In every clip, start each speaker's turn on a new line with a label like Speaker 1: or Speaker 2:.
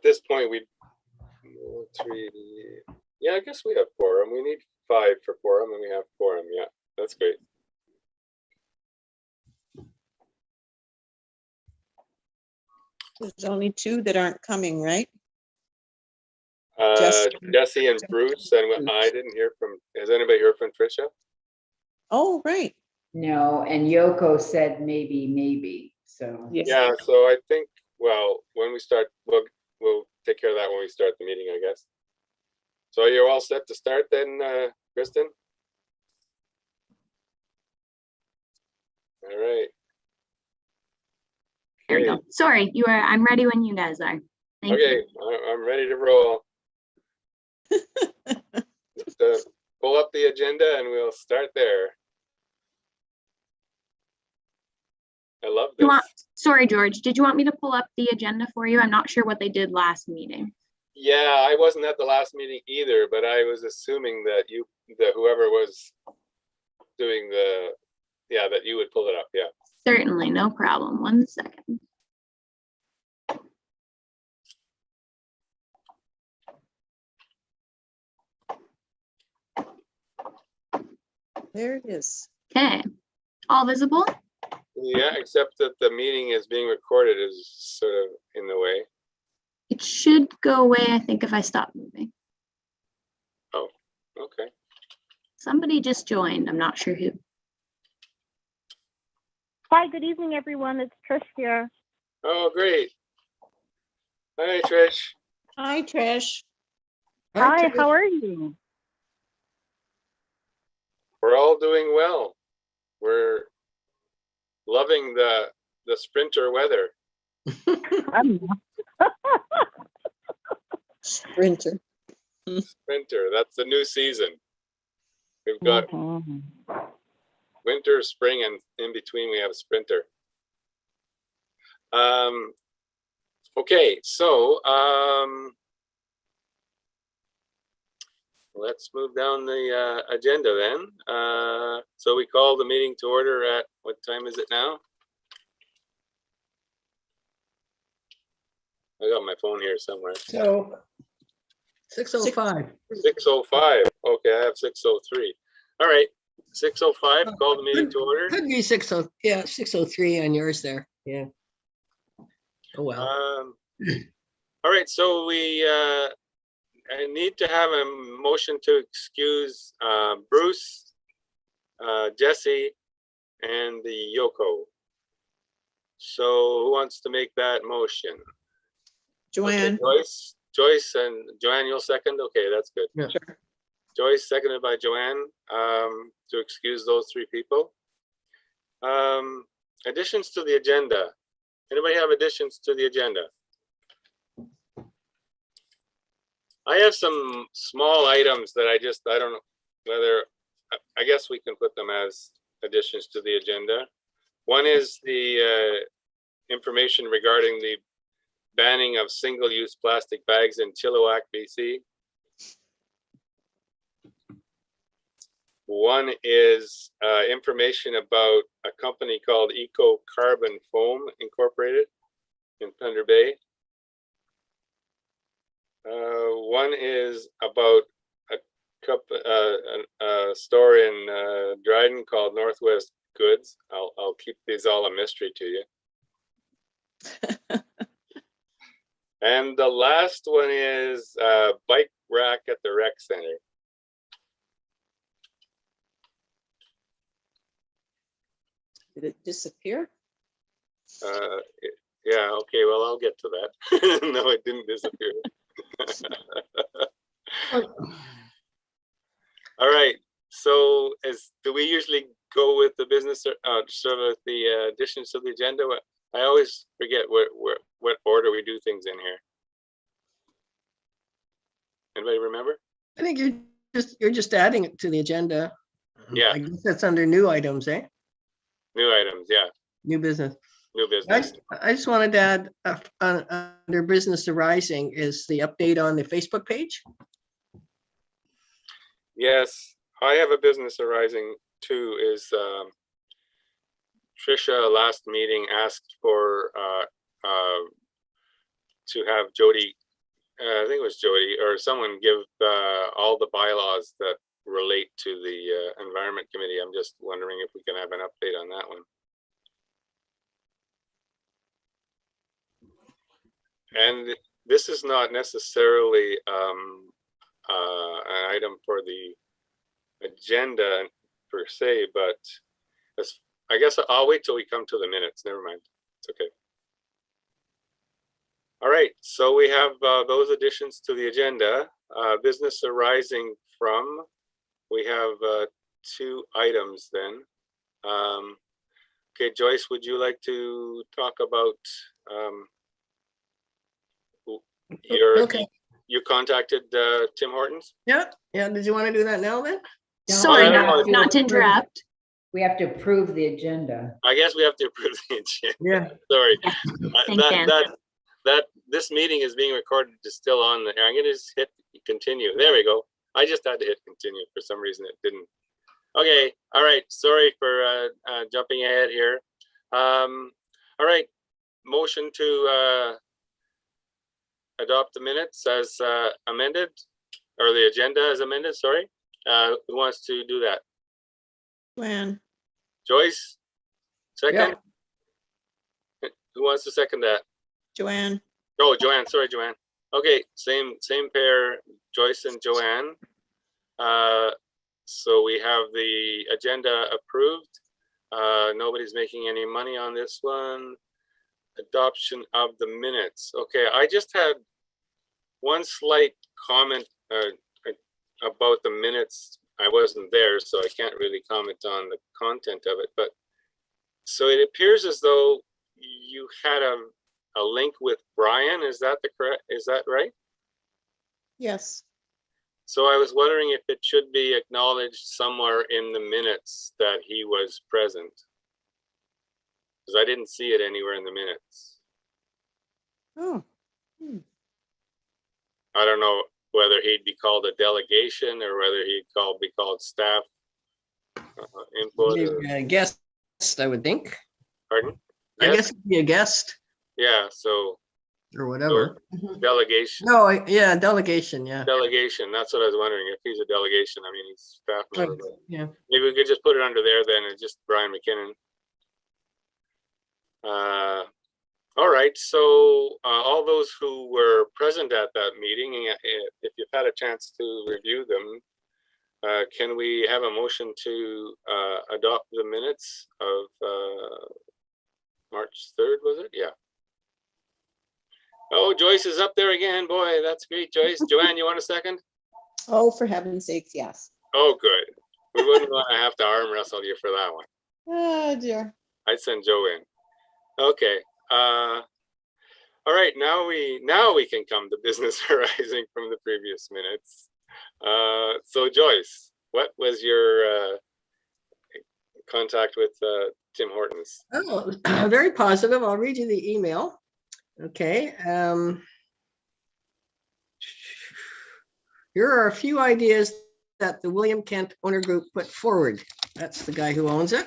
Speaker 1: this point, we 3. Yeah, I guess we have quorum. We need 5 for quorum, and we have quorum. Yeah, that's great.
Speaker 2: There's only 2 that aren't coming, right?
Speaker 1: Jesse and Bruce, and I didn't hear from. Has anybody heard from Tricia?
Speaker 2: Oh, right.
Speaker 3: No, and Yoko said maybe. So
Speaker 2: Yes.
Speaker 1: Yeah. So I think, well, when we start, we'll take care of that when we start the meeting, I guess. So you're all set to start then, Kristen? All right.
Speaker 4: There we go. Sorry, I'm ready when you guys are. Thank you.
Speaker 1: Okay, I'm ready to roll. Just, pull up the agenda and we'll start there. I love this.
Speaker 4: Sorry, George, did you want me to pull up the agenda for you? I'm not sure what they did last meeting.
Speaker 1: Yeah, I wasn't at the last meeting either, but I was assuming that whoever was doing that you would pull it up. Yeah.
Speaker 4: Certainly, no problem. 1 second.
Speaker 2: There it is.
Speaker 4: Okay, all visible?
Speaker 1: Yeah, except that the meeting is being recorded is sort of in the way.
Speaker 4: It should go away, I think, if I stop moving.
Speaker 1: Oh, okay.
Speaker 4: Somebody just joined. I'm not sure who.
Speaker 5: Hi, good evening, everyone. It's Trish here.
Speaker 1: Oh, great. Hi, Trish.
Speaker 2: Hi, Trish.
Speaker 5: Hi, how are you?
Speaker 1: We're all doing well. We're loving the sprinter weather.
Speaker 2: Sprinter.
Speaker 1: Sprinter, that's the new season. We've got winter, spring, and in between we have sprinter. Okay, so let's move down the agenda then. So we call the meeting to order at, what time is it now? I got my phone here somewhere.
Speaker 6: So 6:05.
Speaker 1: 6:05. Okay, I have 6:03. All right, 6:05. Call the meeting to order.
Speaker 6: Could be 6:00. Yeah, 6:03 on yours there. Yeah. Oh well.
Speaker 1: All right, so I need to have a motion to excuse Bruce, Jesse, and the Yoko. So who wants to make that motion?
Speaker 2: Joanne.
Speaker 1: Okay, Joyce and Joanne, you'll second? Okay, that's good.
Speaker 6: Yeah.
Speaker 2: Sure.
Speaker 1: Joyce, seconded by Joanne, to excuse those 3 people. Additions to the agenda. Anybody have additions to the agenda? I have some small items that I don't know whether, I guess we can put them as additions to the agenda. One is the information regarding the banning of single-use plastic bags in Chilliwack, BC. One is information about a company called Eco Carbon Foam Incorporated in Thunder Bay. One is about a store in Dryden called Northwest Goods. I'll keep these all a mystery to you. And the last one is a bike rack at the rec center.
Speaker 2: Did it disappear?
Speaker 1: Yeah, okay, well, I'll get to that. No, it didn't disappear. All right, so do we usually go with the business, sort of the additions to the agenda? I always forget what order we do things in here. Anybody remember?
Speaker 6: I think you're just adding it to the agenda.
Speaker 1: Yeah.
Speaker 6: I guess that's under new items, eh?
Speaker 1: New items, yeah.
Speaker 6: New business.
Speaker 1: New business.
Speaker 6: I just wanted to add under business arising is the update on the Facebook page.
Speaker 1: Yes, I have a business arising too. Is Tricia last meeting asked for to have Jody I think it was Jody or someone give all the bylaws that relate to the Environment Committee. I'm just wondering if we can have an update on that one. And this is not necessarily an item for the agenda per se, but I guess I'll wait till we come to the minutes. Never mind. It's okay. All right, so we have those additions to the agenda. Business arising from, we have 2 items then. Okay, Joyce, would you like to talk about
Speaker 6: Okay,
Speaker 1: you contacted Tim Hortons?
Speaker 6: yeah, did you want to do that now then?
Speaker 3: No,
Speaker 4: Sorry,
Speaker 1: I don't know.
Speaker 4: not to interrupt.
Speaker 3: We have to approve the agenda.
Speaker 1: I guess we have to approve the agenda.
Speaker 6: Yeah.
Speaker 1: Sorry.
Speaker 4: Thanks, Dan.
Speaker 1: This meeting is being recorded, is still on there. I'm gonna just hit continue. There we go. I just had to hit continue. For some reason it didn't. Okay, all right. Sorry for jumping ahead here. All right, motion to adopt the minutes as amended, or the agenda as amended, sorry. Who wants to do that?
Speaker 2: Joanne,
Speaker 1: Joyce? Second?
Speaker 6: Yeah.
Speaker 1: Who wants to second that?
Speaker 2: Joanne,
Speaker 1: Oh, Joanne, sorry, Joanne. Okay, same pair, Joyce and Joanne. So we have the agenda approved. Nobody's making any money on this one. Adoption of the minutes. Okay, I just had one slight comment about the minutes. I wasn't there, so I can't really comment on the content of it, but so it appears as though you had a link with Brian. Is that right?
Speaker 2: yes.
Speaker 1: So I was wondering if it should be acknowledged somewhere in the minutes that he was present, because I didn't see it anywhere in the minutes.
Speaker 2: Oh,
Speaker 1: I don't know whether he'd be called a delegation or whether he'd be called staff input. Or,
Speaker 6: Maybe a guest, I would think.
Speaker 1: pardon?
Speaker 6: I
Speaker 1: Yes?
Speaker 6: guess it'd be a guest
Speaker 1: Yeah. So
Speaker 6: or whatever.
Speaker 1: delegation.
Speaker 6: No, yeah, delegation, yeah.
Speaker 1: Delegation. That's what I was wondering. If he's a delegation, I mean, he's staff member. But
Speaker 6: Yeah.
Speaker 1: maybe we could just put it under there then, and just Brian McKinnon. All right. So all those who were present at that meeting, if you've had a chance to review them, can we have a motion to adopt the minutes of March 3rd, was it? Yeah. Oh, Joyce is up there again. Boy, that's great, Joyce. Joanne, you want a second?
Speaker 2: oh, for heaven's sakes, yes.
Speaker 1: Oh, good. We wouldn't want to have to arm wrestle you for that one.
Speaker 2: Oh, dear.
Speaker 1: I'd send Joe in. Okay. All right. Now we can come to business arising from the previous minutes. So Joyce, what was your contact with Tim Hortons?
Speaker 6: Oh, very positive. I'll read you the email. Okay. Here are a few ideas that the William Kent Owner Group put forward. That's the guy who owns it.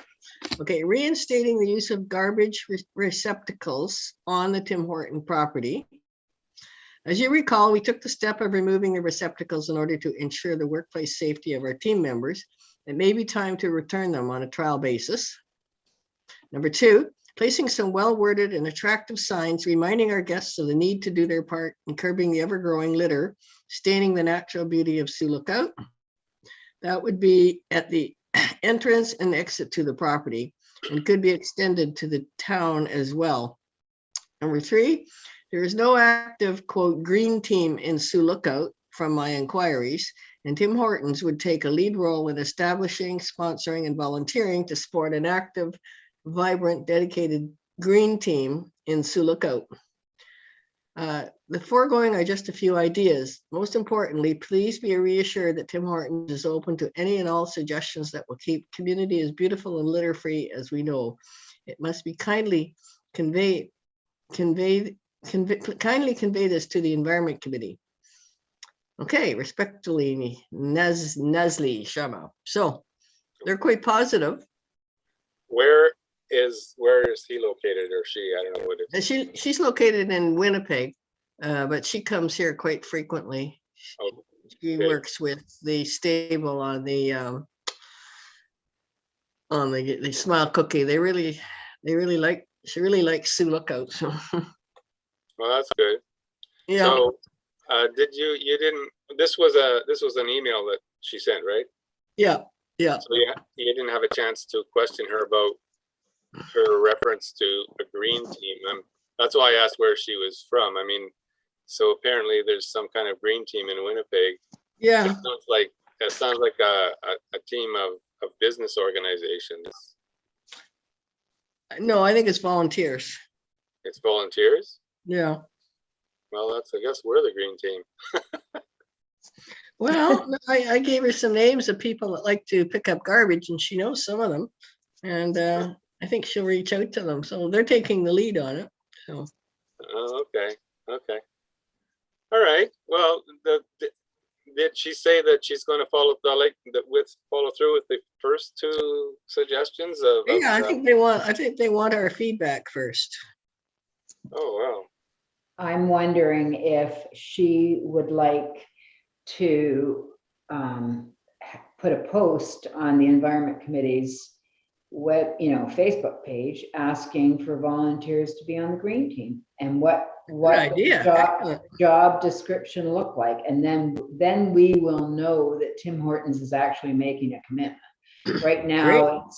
Speaker 6: Okay, reinstating the use of garbage receptacles on the Tim Horton property. As you recall, we took the step of removing the receptacles in order to ensure the workplace safety of our team members. It may be time to return them on a trial basis. Number 2, placing some well-worded and attractive signs reminding our guests of the need to do their part in curbing the ever-growing litter, staining the natural beauty of Sioux Lookout. That would be at the entrance and exit to the property and could be extended to the town as well. Number 3, there is no active, quote, green team in Sioux Lookout from my inquiries, and Tim Hortons would take a lead role in establishing, sponsoring, and volunteering to support an active, vibrant, dedicated green team in Sioux Lookout. The foregoing are just a few ideas. Most importantly, please be reassured that Tim Hortons is open to any and all suggestions that will keep community as beautiful and litter-free as we know. It must be kindly convey this to the Environment Committee. Okay, respectfully, Nestle Sharma. So they're quite positive.
Speaker 1: Where is he located, or she? I don't know what it is.
Speaker 6: She's located in Winnipeg. but she comes here quite frequently.
Speaker 1: Oh,
Speaker 6: She
Speaker 1: okay.
Speaker 6: works with the stable on the Smile Cookie. They really like. She really likes Sioux Lookout. So
Speaker 1: Well, that's good.
Speaker 6: yeah,
Speaker 1: So, you didn't, this was an email that she sent, right?
Speaker 6: yeah.
Speaker 1: So you didn't have a chance to question her about her reference to a green team. That's why I asked where she was from. I mean, so apparently there's some kind of green team in Winnipeg.
Speaker 6: Yeah.
Speaker 1: It sounds like a team of business organizations.
Speaker 6: No, I think it's volunteers.
Speaker 1: It's volunteers.
Speaker 6: Yeah.
Speaker 1: Well, I guess we're the green team.
Speaker 6: Well, I gave her some names of people that like to pick up garbage, and she knows some of them. And I think she'll reach out to them. So they're taking the lead on it. So
Speaker 1: Oh, okay. All right. Well, did she say that she's going to follow through with the first two suggestions of?
Speaker 6: yeah, I think they want our feedback first.
Speaker 1: Oh,
Speaker 3: I'm wondering if she would like to put a post on the Environment Committee's Facebook page asking for volunteers to be on the green team, and what
Speaker 6: idea.
Speaker 3: the job description look like, and then we will know that Tim Hortons is actually making a commitment. Right now,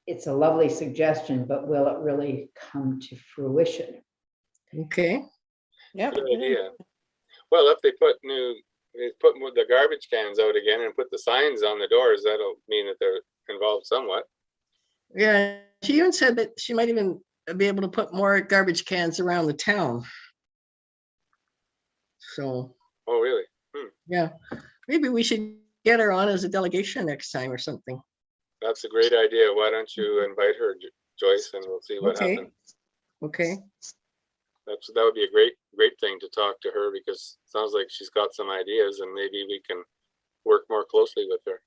Speaker 3: it's a lovely suggestion, but will it really come to fruition?
Speaker 6: Okay.
Speaker 2: Yep.
Speaker 1: good idea. Well, if they put the garbage cans out again and put the signs on the doors, that'll mean that they're involved somewhat.
Speaker 6: Yeah, she even said that she might even be able to put more garbage cans around the town. So
Speaker 1: Oh, really?
Speaker 6: yeah, maybe we should get her on as a delegation next time or something.
Speaker 1: That's a great idea. Why don't you invite her, Joyce, and we'll see what
Speaker 6: Okay.
Speaker 1: happens.
Speaker 6: Okay.
Speaker 1: That would be a great thing to talk to her, because it sounds like she's got some ideas, and maybe we can work more closely with her.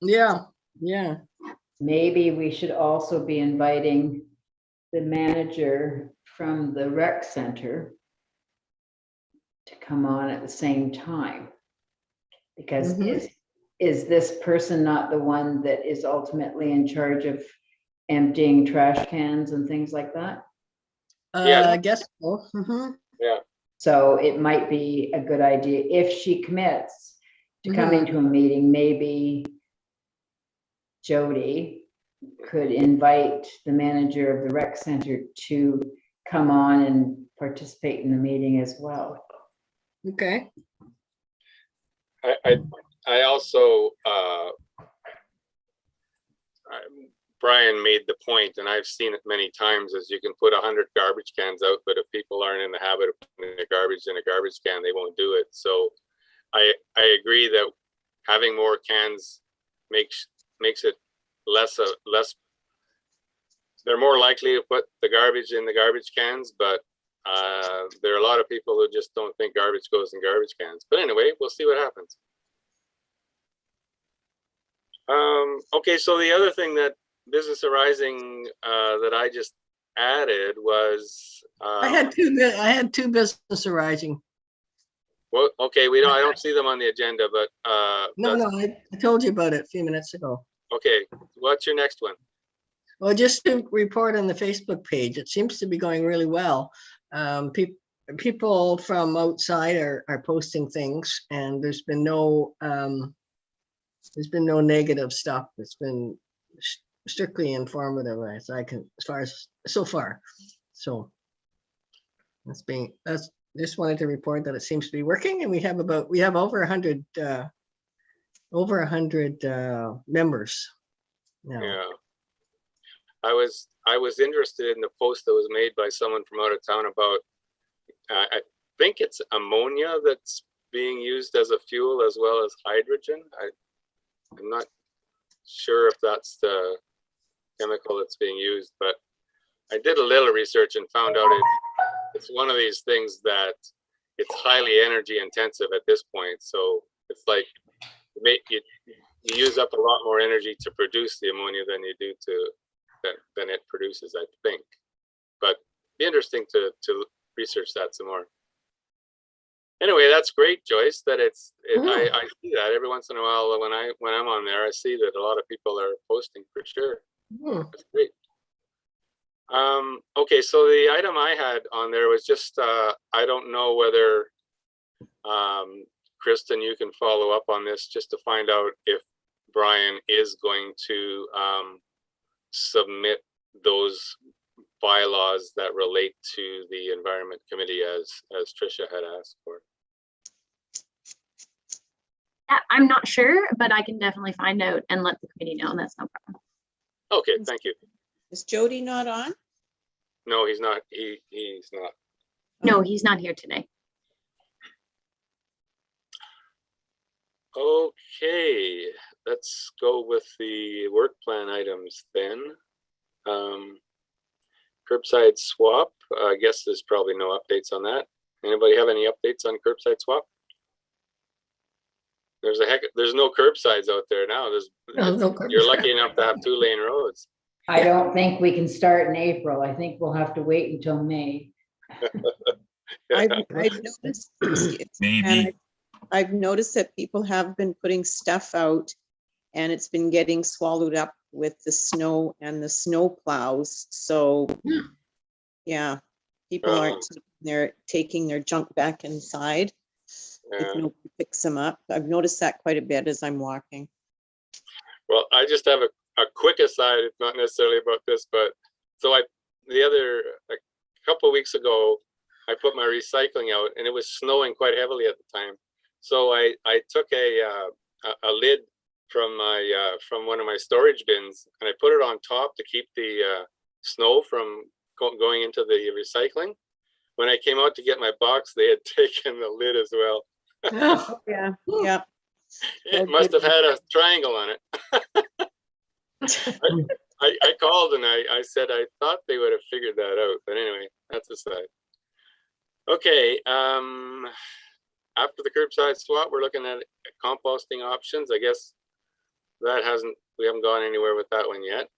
Speaker 6: Yeah. Yeah.
Speaker 3: Maybe we should also be inviting the manager from the rec center to come on at the same time. Because is this person not the one that is ultimately in charge of emptying trash cans and things like that?
Speaker 1: Yeah.
Speaker 6: I guess so.
Speaker 1: Yeah.
Speaker 3: So it might be a good idea if she commits to coming to a meeting, maybe Jody could invite the manager of the rec center to come on and participate in the meeting as well.
Speaker 6: Okay.
Speaker 1: I also, Brian made the point, and I've seen it many times, is you can put 100 garbage cans out, but if people aren't in the habit of putting their garbage in a garbage can, they won't do it. So I agree that having more cans makes it less, they're more likely to put the garbage in the garbage cans, but there are a lot of people who just don't think garbage goes in garbage cans. But anyway, we'll see what happens. Okay, so the other thing that Business Arising that I just added was
Speaker 6: I had two business arising.
Speaker 1: well, okay, I don't see them on the agenda, but
Speaker 6: No, I told you about it a few minutes ago.
Speaker 1: okay, what's your next one?
Speaker 6: Well, just to report on the Facebook page, it seems to be going really well. People from outside are posting things, and there's been no negative stuff. It's been strictly informative, so far. So that's just wanted to report that it seems to be working, and we have over 100 members now.
Speaker 1: Yeah, I was interested in the post that was made by someone from out of town about I think it's ammonia that's being used as a fuel as well as hydrogen. I'm not sure if that's the chemical that's being used, but I did a little research and found out it's one of these things that it's highly energy intensive at this point. So it's like you use up a lot more energy to produce the ammonia than you do than it produces, I think. But it'd be interesting to research that some more. anyway, that's great, Joyce, that I
Speaker 6: Oh.
Speaker 1: see that every once in a while when I'm on there, I see that a lot of people are posting for sure.
Speaker 6: Hmm.
Speaker 1: That's great. Okay, so the item I had on there was just, I don't know whether, Kristen, you can follow up on this just to find out if Brian is going to, submit those bylaws that relate to the Environment Committee as Tricia had asked for.
Speaker 4: I'm not sure, but I can definitely find out and let the committee know. That's no problem.
Speaker 1: Okay, thank you.
Speaker 2: Is Jody not on?
Speaker 1: No, he's not. He's not.
Speaker 4: No, he's not here today.
Speaker 1: Okay, let's go with the work plan items then. Curbside swap, I guess there's probably no updates on that. Anybody have any updates on curbside swap? There's no curbsides out there now. You're lucky enough to have 2-lane roads.
Speaker 3: I don't think we can start in April. I think we'll have to wait until May.
Speaker 2: I've noticed.
Speaker 7: Maybe.
Speaker 2: And I've noticed that people have been putting stuff out and it's been getting swallowed up with the snow and the snow plows. So, yeah, people aren't, they're taking their junk back inside. If
Speaker 1: Yeah.
Speaker 2: nobody picks them up. I've noticed that quite a bit as I'm walking.
Speaker 1: Well, I just have a quick aside. It's not necessarily about this, but so a couple of weeks ago, I put my recycling out and it was snowing quite heavily at the time. So I took a lid from one of my storage bins and I put it on top to keep the snow from going into the recycling. When I came out to get my box, they had taken the lid as well.
Speaker 2: Yeah, yeah.
Speaker 1: It must have had a triangle on it. I called and I said I thought they would have figured that out, but anyway, that's aside. Okay, after the curbside swap, we're looking at composting options. I guess we haven't gone anywhere with that one yet.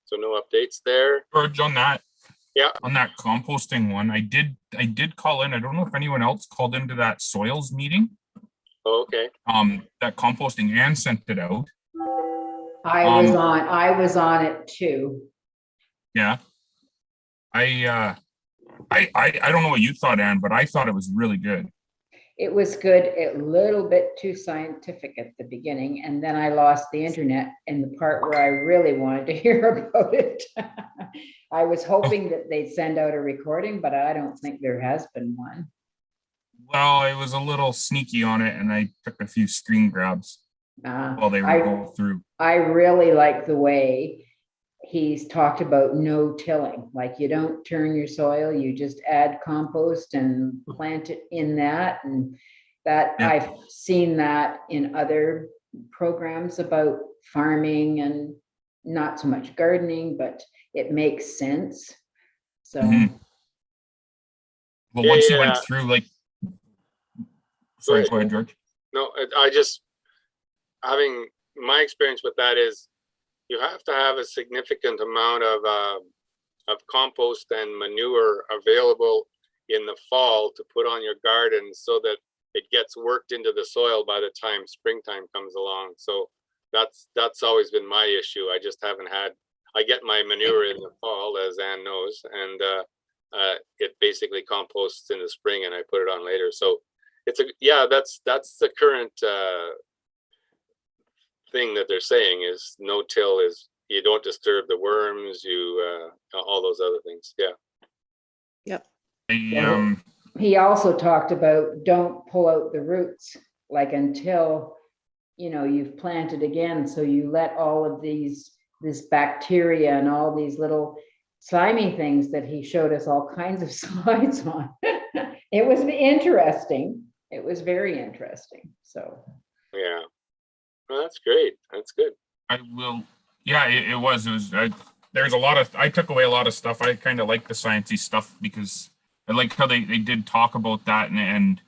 Speaker 1: So no updates there.
Speaker 7: George, on that.
Speaker 1: Yeah.
Speaker 7: On that composting one, I did call in. I don't know if anyone else called into that soils meeting.
Speaker 1: Oh, okay.
Speaker 7: That composting and sent it out.
Speaker 3: I was on it too.
Speaker 7: Yeah. I don't know what you thought, Anne, but I thought it was really good.
Speaker 3: It was good, a little bit too scientific at the beginning, and then I lost the internet in the part where I really wanted to hear about it. I was hoping that they'd send out a recording, but I don't think there has been one.
Speaker 7: Well, I was a little sneaky on it and I took a few screen grabs while they were going through.
Speaker 3: I really like the way he's talked about no tilling, like you don't turn your soil, you just add compost and plant it in that. And that I've seen that in other programs about farming and not so much gardening, but it makes sense. So.
Speaker 7: Well, once you went through, like, sorry, go ahead, George.
Speaker 1: No, I just, having my experience with that is you have to have a significant amount of compost and manure available in the fall to put on your garden so that it gets worked into the soil by the time springtime comes along. So that's always been my issue. I just haven't had, I get my manure in the fall, as Ann knows, and it basically composts in the spring and I put it on later. So it's that's the current thing that they're saying is no till is you don't disturb the worms, you all those other things.
Speaker 2: Yep.
Speaker 3: He also talked about don't pull out the roots like until you've planted again, so you let all of this bacteria and all these little slimy things that he showed us all kinds of slides on. It was interesting. It was very interesting. So
Speaker 1: Yeah. Well, that's great. That's good.
Speaker 7: I will. Yeah, it was. There's a lot of. I took away a lot of stuff. I kind of like the sciencey stuff because I like how they did talk about that and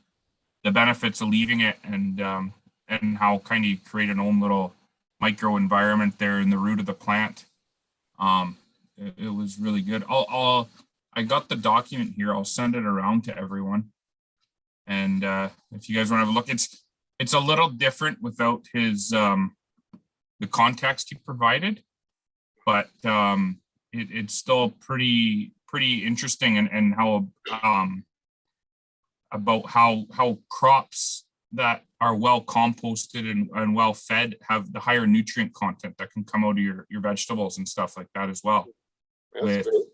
Speaker 7: the benefits of leaving it and how kind of you create an own little micro environment there in the root of the plant. It was really good. I got the document here. I'll send it around to everyone. And if you guys want to have a look, it's a little different without his the context he provided, but it's still pretty interesting, and how about how crops that are well composted and well fed have the higher nutrient content that can come out of your vegetables and stuff like that as well.
Speaker 1: That's great.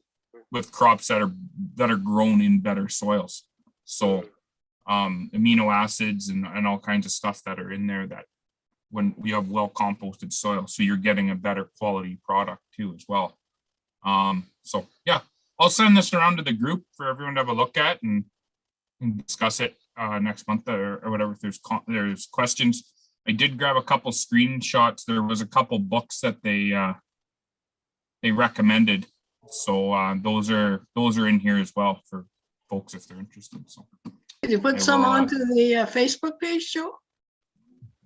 Speaker 7: With crops that are grown in better soils. So amino acids and all kinds of stuff that are in there, that when we have well composted soil, so you're getting a better quality product too as well. So yeah, I'll send this around to the group for everyone to have a look at and discuss it next month or whatever. If there's questions. I did grab a couple screenshots. There was a couple books that they recommended. So those are in here as well for folks if they're interested. So
Speaker 6: Did you put some onto the Facebook page, Joe?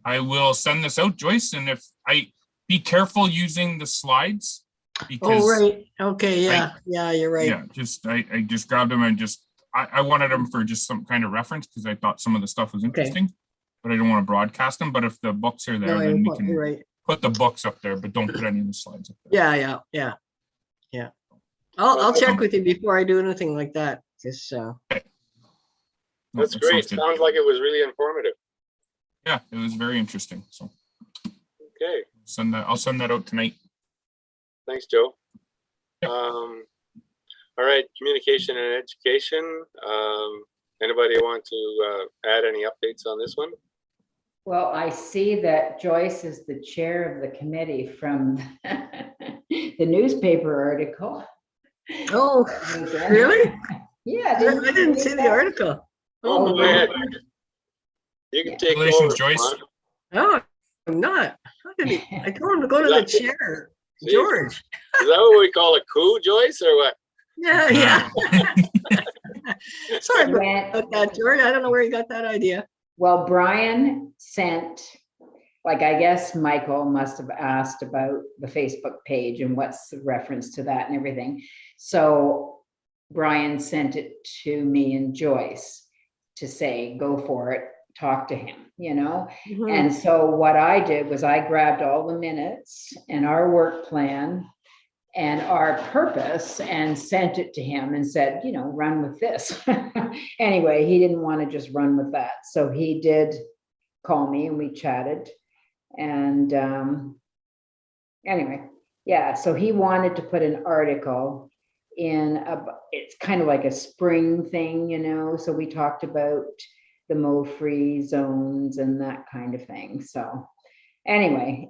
Speaker 7: I will send this out, Joyce, and if be careful using the slides, because
Speaker 6: Oh, right. Okay, yeah, you're right.
Speaker 7: yeah, I just grabbed them and I wanted them for just some kind of reference because I thought some of the stuff was interesting, but I don't want to broadcast them. But if the books are there,
Speaker 6: No,
Speaker 7: then we
Speaker 6: you're
Speaker 7: can
Speaker 6: right.
Speaker 7: put the books up there, but don't put any of the slides up there.
Speaker 6: Yeah. I'll check with you before I do anything like that. Just
Speaker 7: No,
Speaker 1: That's
Speaker 7: that
Speaker 1: great.
Speaker 7: sounds good.
Speaker 1: Sounds like it was really informative.
Speaker 7: Yeah, it was very interesting. So
Speaker 1: Okay,
Speaker 7: I'll send that out tonight.
Speaker 1: thanks, Joe.
Speaker 7: Yep.
Speaker 1: All right, communication and education. Anybody want to add any updates on this one?
Speaker 3: Well, I see that Joyce is the chair of the committee from the newspaper article.
Speaker 6: Oh, really?
Speaker 3: Yeah.
Speaker 6: I didn't see the article.
Speaker 1: Oh, go ahead. You can take
Speaker 7: Congratulations,
Speaker 1: over,
Speaker 7: Joyce.
Speaker 1: Juan.
Speaker 6: No, I'm not. How did he? I told him to go to the chair.
Speaker 1: See?
Speaker 6: George.
Speaker 1: Is that what we call a coup, Joyce, or what?
Speaker 6: Yeah. Sorry
Speaker 3: When-
Speaker 6: about that, George. I don't know where you got that idea.
Speaker 3: Well, Brian sent, like, I guess Michael must have asked about the Facebook page and what's the reference to that and everything. So Brian sent it to me and Joyce to say, go for it, talk to him, you know? And so what I did was I grabbed all the minutes and our work plan and our purpose and sent it to him and said, you know, run with this. Anyway, he didn't want to just run with that. So he did call me and we chatted. And anyway, yeah, so he wanted to put an article in, it's kind of like a spring thing, you know, so we talked about the mow-free zones and that kind of thing. So anyway,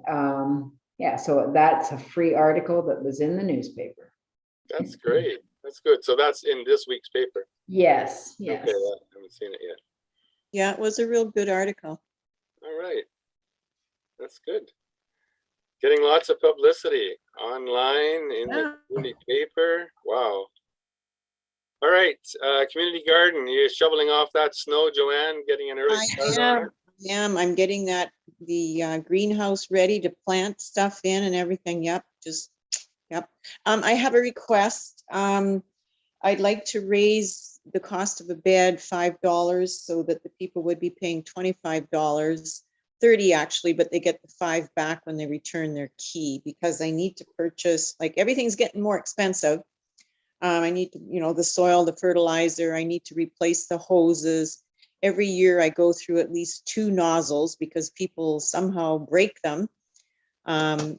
Speaker 3: yeah, so that's a free article that was in the newspaper.
Speaker 1: That's great. That's good. So that's in this week's paper.
Speaker 3: Yes, yes.
Speaker 1: Okay, I haven't seen it yet.
Speaker 2: Yeah, it was a real good article.
Speaker 1: All right. That's good. Getting lots of publicity online in the community paper. Wow. All right, community garden. You're shoveling off that snow, Joanne, getting an early start on it?
Speaker 2: I'm getting the greenhouse ready to plant stuff in and everything. Yep. I have a request. I'd like to raise the cost of a bed $5 so that the people would be paying $25, $30 actually, but they get the $5 back when they return their key, because I need to purchase, like, everything's getting more expensive. I need to, the soil, the fertilizer, I need to replace the hoses. Every year I go through at least 2 nozzles because people somehow break them.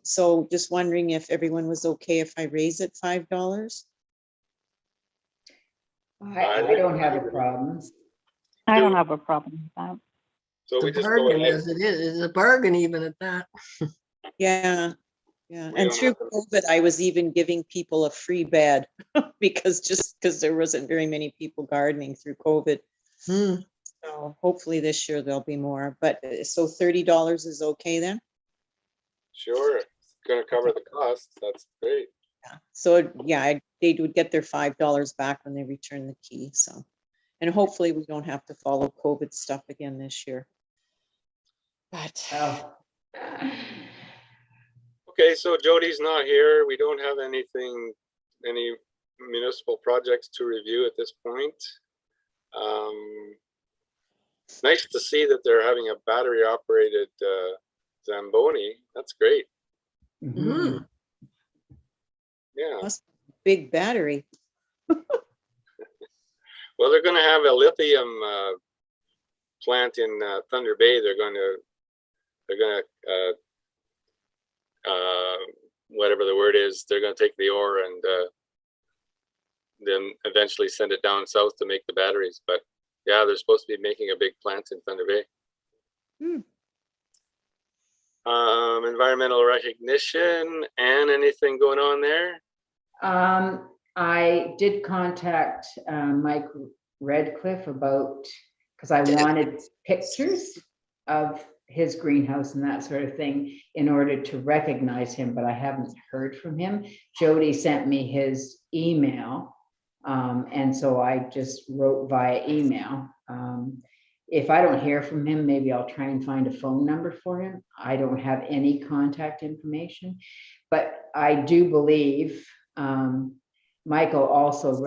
Speaker 2: So just wondering if everyone was okay if I raise it $5.
Speaker 3: I don't have a problem.
Speaker 5: I don't have a problem with that.
Speaker 1: So we
Speaker 6: It's a
Speaker 1: just go
Speaker 6: bargain
Speaker 1: ahead.
Speaker 6: as it is. It's a bargain even at that.
Speaker 2: Yeah.
Speaker 1: We
Speaker 2: And
Speaker 1: don't
Speaker 2: through
Speaker 1: have to-
Speaker 2: COVID, I was even giving people a free bed because there wasn't very many people gardening through COVID.
Speaker 6: Hmm.
Speaker 2: So hopefully this year there'll be more, but so $30 is okay then?
Speaker 1: Sure, it's gonna cover the costs. That's great.
Speaker 2: Yeah. So yeah, they would get their $5 back when they return the key, so. And hopefully we don't have to follow COVID stuff again this year. But
Speaker 3: Oh.
Speaker 1: Okay, so Jody's not here. We don't have any municipal projects to review at this point. Nice to see that they're having a battery operated Zamboni. That's great.
Speaker 3: Mhm.
Speaker 1: Yeah.
Speaker 2: Must be a big battery.
Speaker 1: Well, they're going to have a lithium plant in Thunder Bay. They're going to whatever the word is, they're going to take the ore and then eventually send it down south to make the batteries. But yeah, they're supposed to be making a big plant in Thunder Bay. Environmental recognition and anything going on there?
Speaker 3: I did contact Mike Redcliffe about, because I wanted pictures of his greenhouse and that sort of thing in order to recognize him, but I haven't heard from him. Jody sent me his email, and so I just wrote via email. If I don't hear from him, maybe I'll try and find a phone number for him. I don't have any contact information, but I do believe Michael also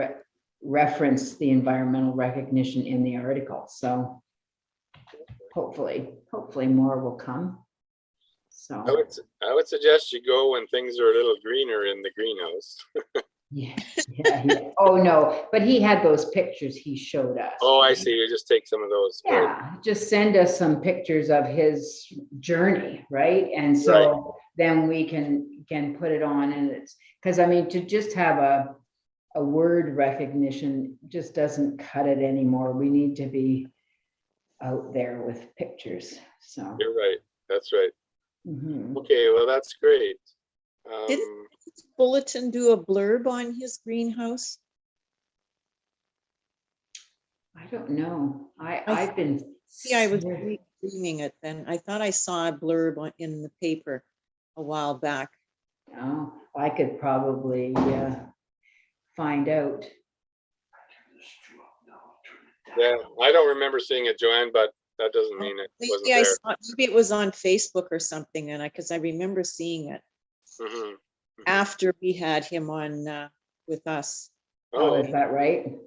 Speaker 3: referenced the environmental recognition in the article. So hopefully more will come. So
Speaker 1: I would suggest you go when things are a little greener in the greenhouse.
Speaker 3: yeah. Oh no, but he had those pictures he showed us.
Speaker 1: Oh, I see. You just take some of those.
Speaker 3: Yeah, just send us some pictures of his journey, right? And so then we can put it on, and it's because I mean, to just have a word recognition just doesn't cut it anymore. We need to be out there with pictures. So
Speaker 1: You're right. That's right.
Speaker 3: mhm.
Speaker 1: Okay, well, that's great.
Speaker 2: Didn't Bulletin do a blurb on his greenhouse?
Speaker 3: I don't know. I've been
Speaker 2: Yeah, I was reading it then. I thought I saw a blurb in the paper a while back.
Speaker 3: Oh, I could probably find out.
Speaker 1: Yeah, I don't remember seeing it, Joanne, but that doesn't mean it wasn't
Speaker 2: Maybe I
Speaker 1: there.
Speaker 2: saw, maybe it was on Facebook or something, and because I remember seeing it
Speaker 1: Mhm.
Speaker 2: after we had him on with us.
Speaker 3: Oh,
Speaker 1: Oh,
Speaker 3: is that right?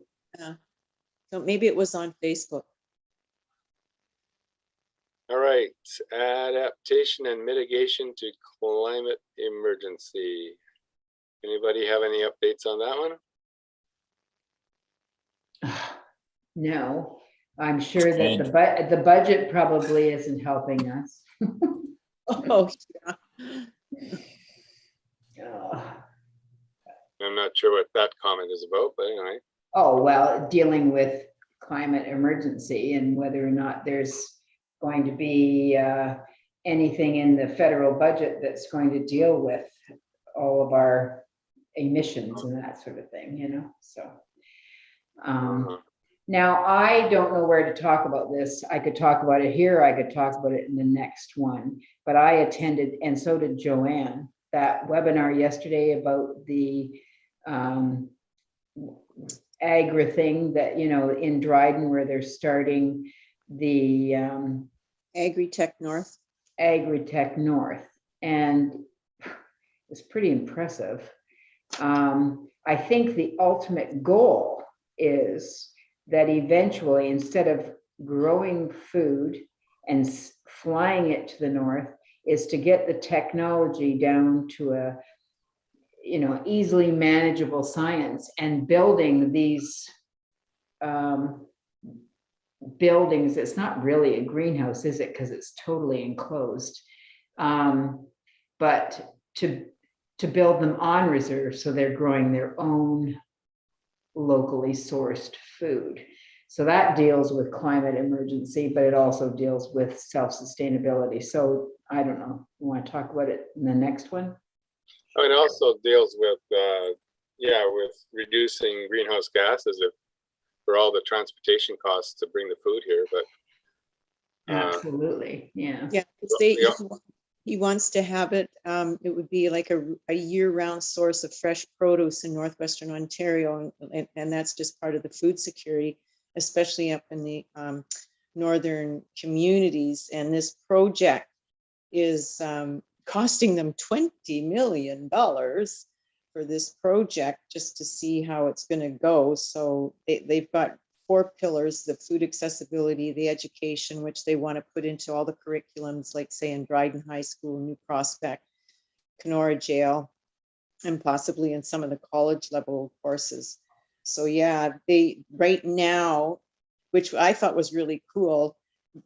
Speaker 2: So maybe it was on Facebook.
Speaker 1: all right. Adaptation and mitigation to climate emergency. Anybody have any updates on that one?
Speaker 3: No, I'm sure that the budget probably isn't helping us.
Speaker 2: Oh, yeah.
Speaker 1: I'm not sure what that comment is about, but anyway.
Speaker 3: Oh, well, dealing with climate emergency and whether or not there's going to be anything in the federal budget that's going to deal with all of our emissions and that sort of thing, you know, so. Now, I don't know where to talk about this. I could talk about it here. I could talk about it in the next one, but I attended, and so did Joanne, that webinar yesterday about the agri thing that, you know, in Dryden where they're starting the
Speaker 2: Agri-Tech North.
Speaker 3: Agri-Tech North, and it's pretty impressive. I think the ultimate goal is that eventually, instead of growing food and flying it to the north, is to get the technology down to a, you know, easily manageable science, and building these buildings. It's not really a greenhouse, is it? Because it's totally enclosed. But to build them on reserve, so they're growing their own locally sourced food. So that deals with climate emergency, but it also deals with self-sustainability. So I don't know, you want to talk about it in the next one?
Speaker 1: I mean, it also deals with, with reducing greenhouse gases for all the transportation costs to bring the food here, but.
Speaker 3: Absolutely, yeah.
Speaker 2: Yeah, he wants to have it, it would be like a year-round source of fresh produce in northwestern Ontario, and that's just part of the food security, especially up in the northern communities. And this project is costing them $20 million for this project, just to see how it's going to go. So they've got four pillars: the food accessibility, the education, which they want to put into all the curriculums, like say in Dryden High School, New Prospect, Kenora Jail, and possibly in some of the college level courses. So yeah, they right now, which I thought was really cool,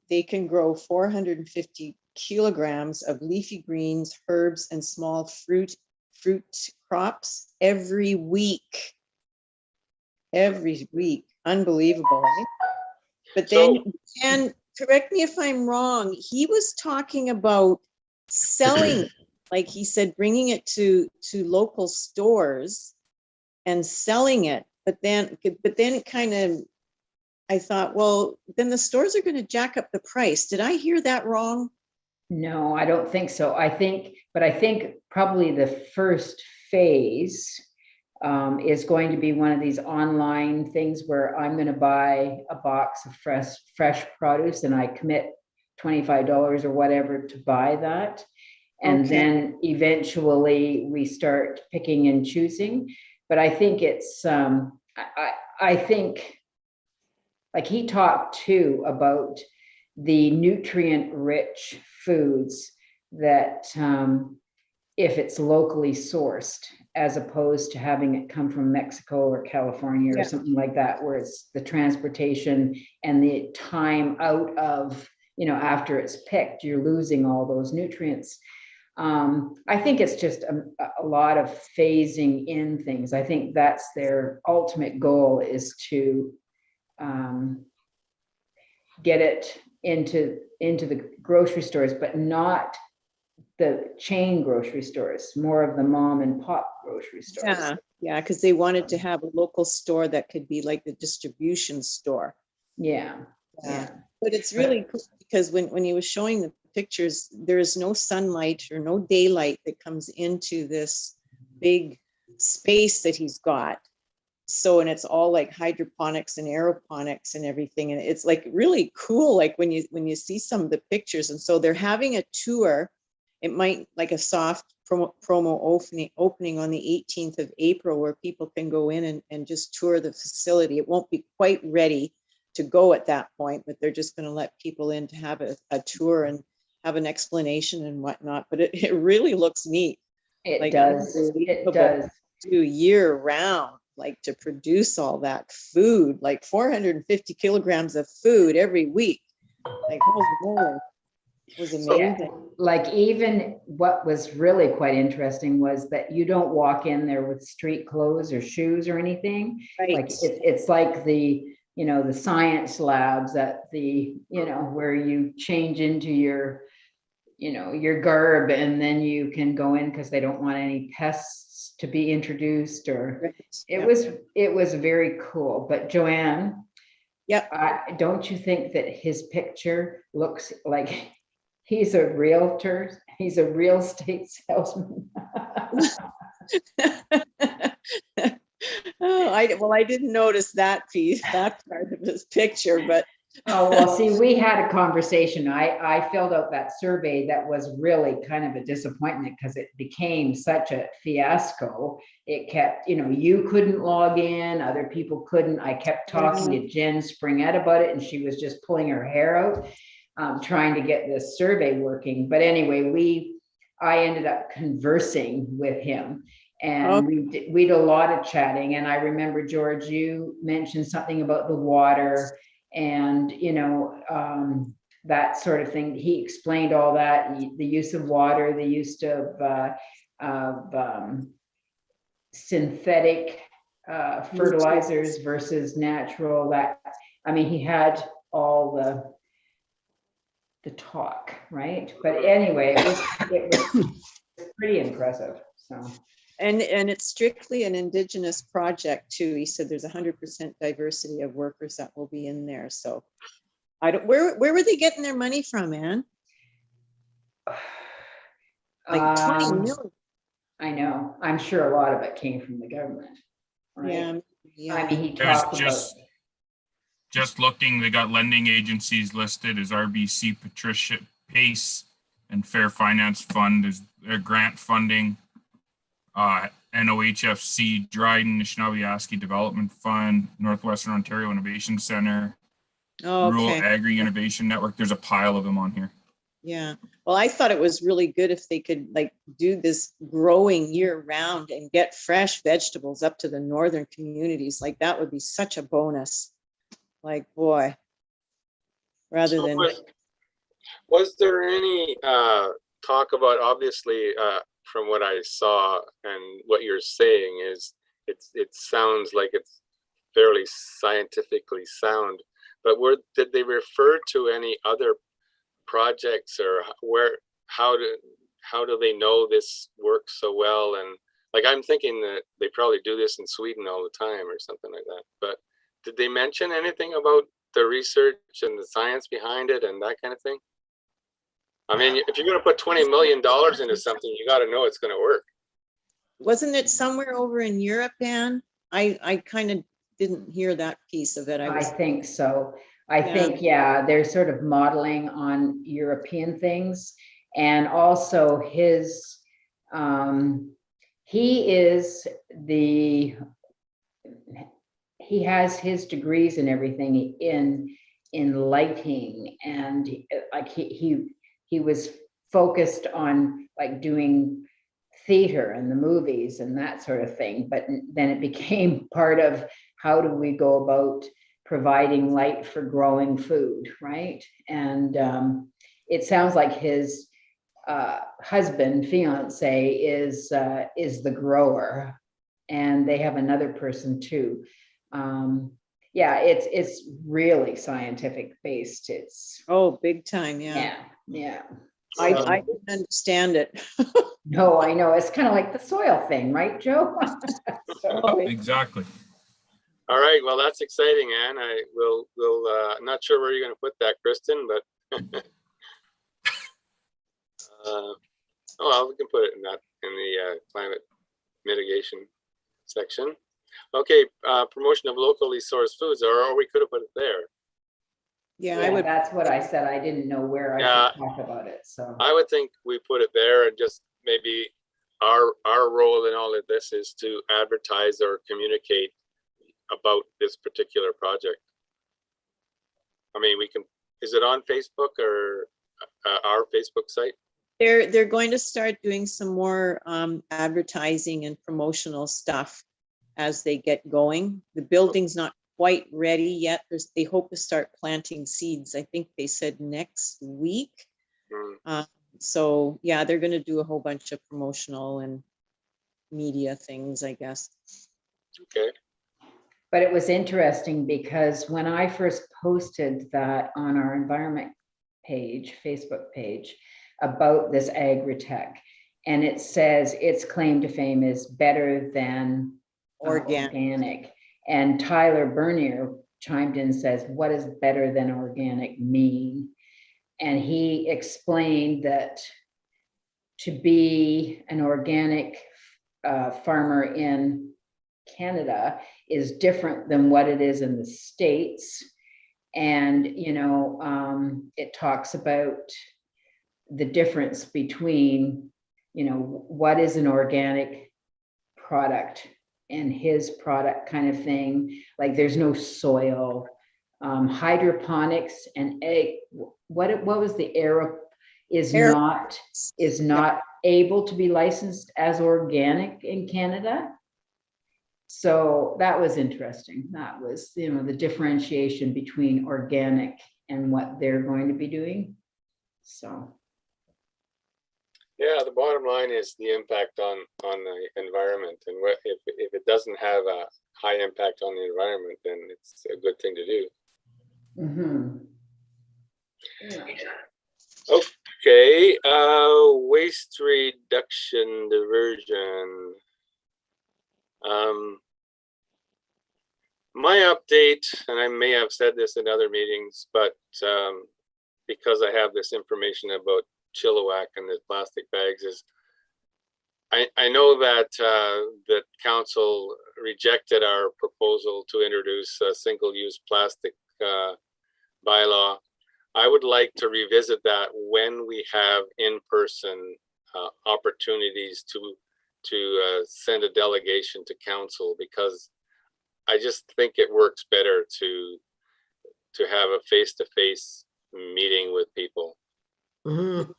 Speaker 2: they can grow 450 kilograms of leafy greens, herbs, and small fruit crops every week. Every week. Unbelievable, right? But then, and correct me if I'm wrong, he was talking about selling, like he said, bringing it to local stores and selling it. But then it kind of, I thought, well, then the stores are going to jack up the price. Did I hear that wrong?
Speaker 3: No, I don't think so. I think probably the first phase is going to be one of these online things where I'm going to buy a box of fresh produce and I commit $25 or whatever to buy that. And
Speaker 2: Okay.
Speaker 3: then eventually we start picking and choosing. But I think it's, I think, like he talked too about the nutrient rich foods that if it's locally sourced, as opposed to having it come from Mexico or California or something like that, where it's the transportation and the time out of, after it's picked, you're losing all those nutrients. I think it's just a lot of phasing in things. I think that's their ultimate goal, is to get it into the grocery stores, but not the chain grocery stores, more of the mom and pop grocery stores.
Speaker 2: Yeah, because they wanted to have a local store that could be like the distribution store.
Speaker 3: Yeah.
Speaker 2: But it's really cool because when he was showing the pictures, there is no sunlight or no daylight that comes into this big space that he's got. So, and it's all like hydroponics and aeroponics and everything. And it's like really cool, like when you see some of the pictures. And so they're having a tour. It might like a soft promo opening on the 18th of April, where people can go in and just tour the facility. It won't be quite ready to go at that point, but they're just going to let people in to have a tour and have an explanation and whatnot. But it really looks neat.
Speaker 3: It does. It does.
Speaker 2: Do year round, like to produce all that food, like 450 kilograms of food every week. Like, holy moly. It was amazing.
Speaker 3: Like, even what was really quite interesting was that you don't walk in there with street clothes or shoes or anything.
Speaker 2: Right.
Speaker 3: Like it's like the science labs at the, where you change into your garb and then you can go in because they don't want any pests to be introduced, or
Speaker 2: Right.
Speaker 3: it was very cool. But Joanne, don't you think that his picture looks like he's a realtor? He's a real estate salesman.
Speaker 2: I didn't notice that piece, that part of his picture, but
Speaker 3: oh, well, see, we had a conversation. I filled out that survey that was really kind of a disappointment because it became such a fiasco. It kept, you couldn't log in, other people couldn't. I kept talking to Jen Springett about it, and she was just pulling her hair out, trying to get this survey working. But anyway, I ended up conversing with him. And we did a lot of chatting. And I remember, George, you mentioned something about the water and, that sort of thing. He explained all that, the use of water, the use of synthetic fertilizers versus natural. He had all the talk, right? But anyway, it was pretty impressive. So.
Speaker 2: And it's strictly an Indigenous project too. He said there's 100% diversity of workers that will be in there. So where were they getting their money from, Ann? Like 20 million.
Speaker 3: I know. I'm sure a lot of it came from the government. Right?
Speaker 2: Yeah.
Speaker 3: He talked
Speaker 7: just looking, they got lending agencies listed as RBC, Patricia Pace, and Fair Finance Fund as their grant funding. NOHFC, Dryden, Anishinaabe Development Fund, Northwestern Ontario Innovation Center,
Speaker 2: Oh,
Speaker 7: Rural
Speaker 2: okay.
Speaker 7: Agri Innovation Network. There's a pile of them on here.
Speaker 2: Yeah. Well, I thought it was really good if they could like do this growing year round and get fresh vegetables up to the northern communities. Like that would be such a bonus. Like, boy, rather
Speaker 1: So
Speaker 2: than,
Speaker 1: was there any talk about, obviously, from what I saw and what you're saying is it sounds like it's fairly scientifically sound, but did they refer to any other projects, or how do they know this works so well? And like, I'm thinking that they probably do this in Sweden all the time or something like that, but did they mention anything about the research and the science behind it and that kind of thing? I mean, if you're going to put $20 million into something, you got to know it's going to work.
Speaker 2: wasn't it somewhere over in Europe, Anne? I kind of didn't hear that piece of it.
Speaker 3: I think so. I
Speaker 2: Yeah.
Speaker 3: think, yeah, they're sort of modeling on European things. And also his, he has his degrees and everything in lighting, and like he was focused on like doing theater and the movies and that sort of thing. But then it became part of how do we go about providing light for growing food, right? And it sounds like his husband, fiance, is the grower, and they have another person too. Yeah, it's really scientific based. It's
Speaker 2: Oh, big time. Yeah.
Speaker 3: yeah.
Speaker 2: I
Speaker 3: So-
Speaker 2: didn't understand it.
Speaker 3: No, I know. It's kind of like the soil thing, right, Joe? So,
Speaker 7: Exactly.
Speaker 1: All right, well, that's exciting, Anne. I'm not sure where you're going to put that, Kristen, but oh well, we can put it in the climate mitigation section. Okay, promotion of locally sourced foods, or we could have put it there.
Speaker 2: Yeah, I
Speaker 3: yeah,
Speaker 2: would.
Speaker 3: that's what I said. I didn't know where I
Speaker 1: Yeah.
Speaker 3: should talk about it. So
Speaker 1: I would think we put it there, and just maybe our role in all of this is to advertise or communicate about this particular project. I mean, we can, is it on Facebook or our Facebook site?
Speaker 2: They're going to start doing some more advertising and promotional stuff as they get going. The building's not quite ready yet. They hope to start planting seeds. I think they said next week. So yeah, they're going to do a whole bunch of promotional and media things, I guess.
Speaker 1: Okay.
Speaker 3: but it was interesting because when I first posted that on our environment page, Facebook page, about this agri-tech, and it says its claim to fame is better than organic. And Tyler Bernier chimed in and says, what does better than organic mean? And he explained that to be an organic farmer in Canada is different than what it is in the States. And, you know, it talks about the difference between, you know, what is an organic product and his product kind of thing. Like there's no soil, hydroponics and egg. What was the Arab is not able to be licensed as organic in Canada. So that was interesting. That was, you know, the differentiation between organic and what they're going to be doing. So.
Speaker 1: Yeah, the bottom line is the impact on the environment, and what if it doesn't have a high impact on the environment, then it's a good thing to do.
Speaker 3: Mm-hmm.
Speaker 1: Okay, waste reduction diversion. My update, and I may have said this in other meetings, but because I have this information about Chilliwack and the plastic bags, is I know that that council rejected our proposal to introduce a single-use plastic bylaw. I would like to revisit that when we have in-person opportunities to to send a delegation to council, because I just think it works better to have a face-to-face meeting with people.
Speaker 6: Mhm.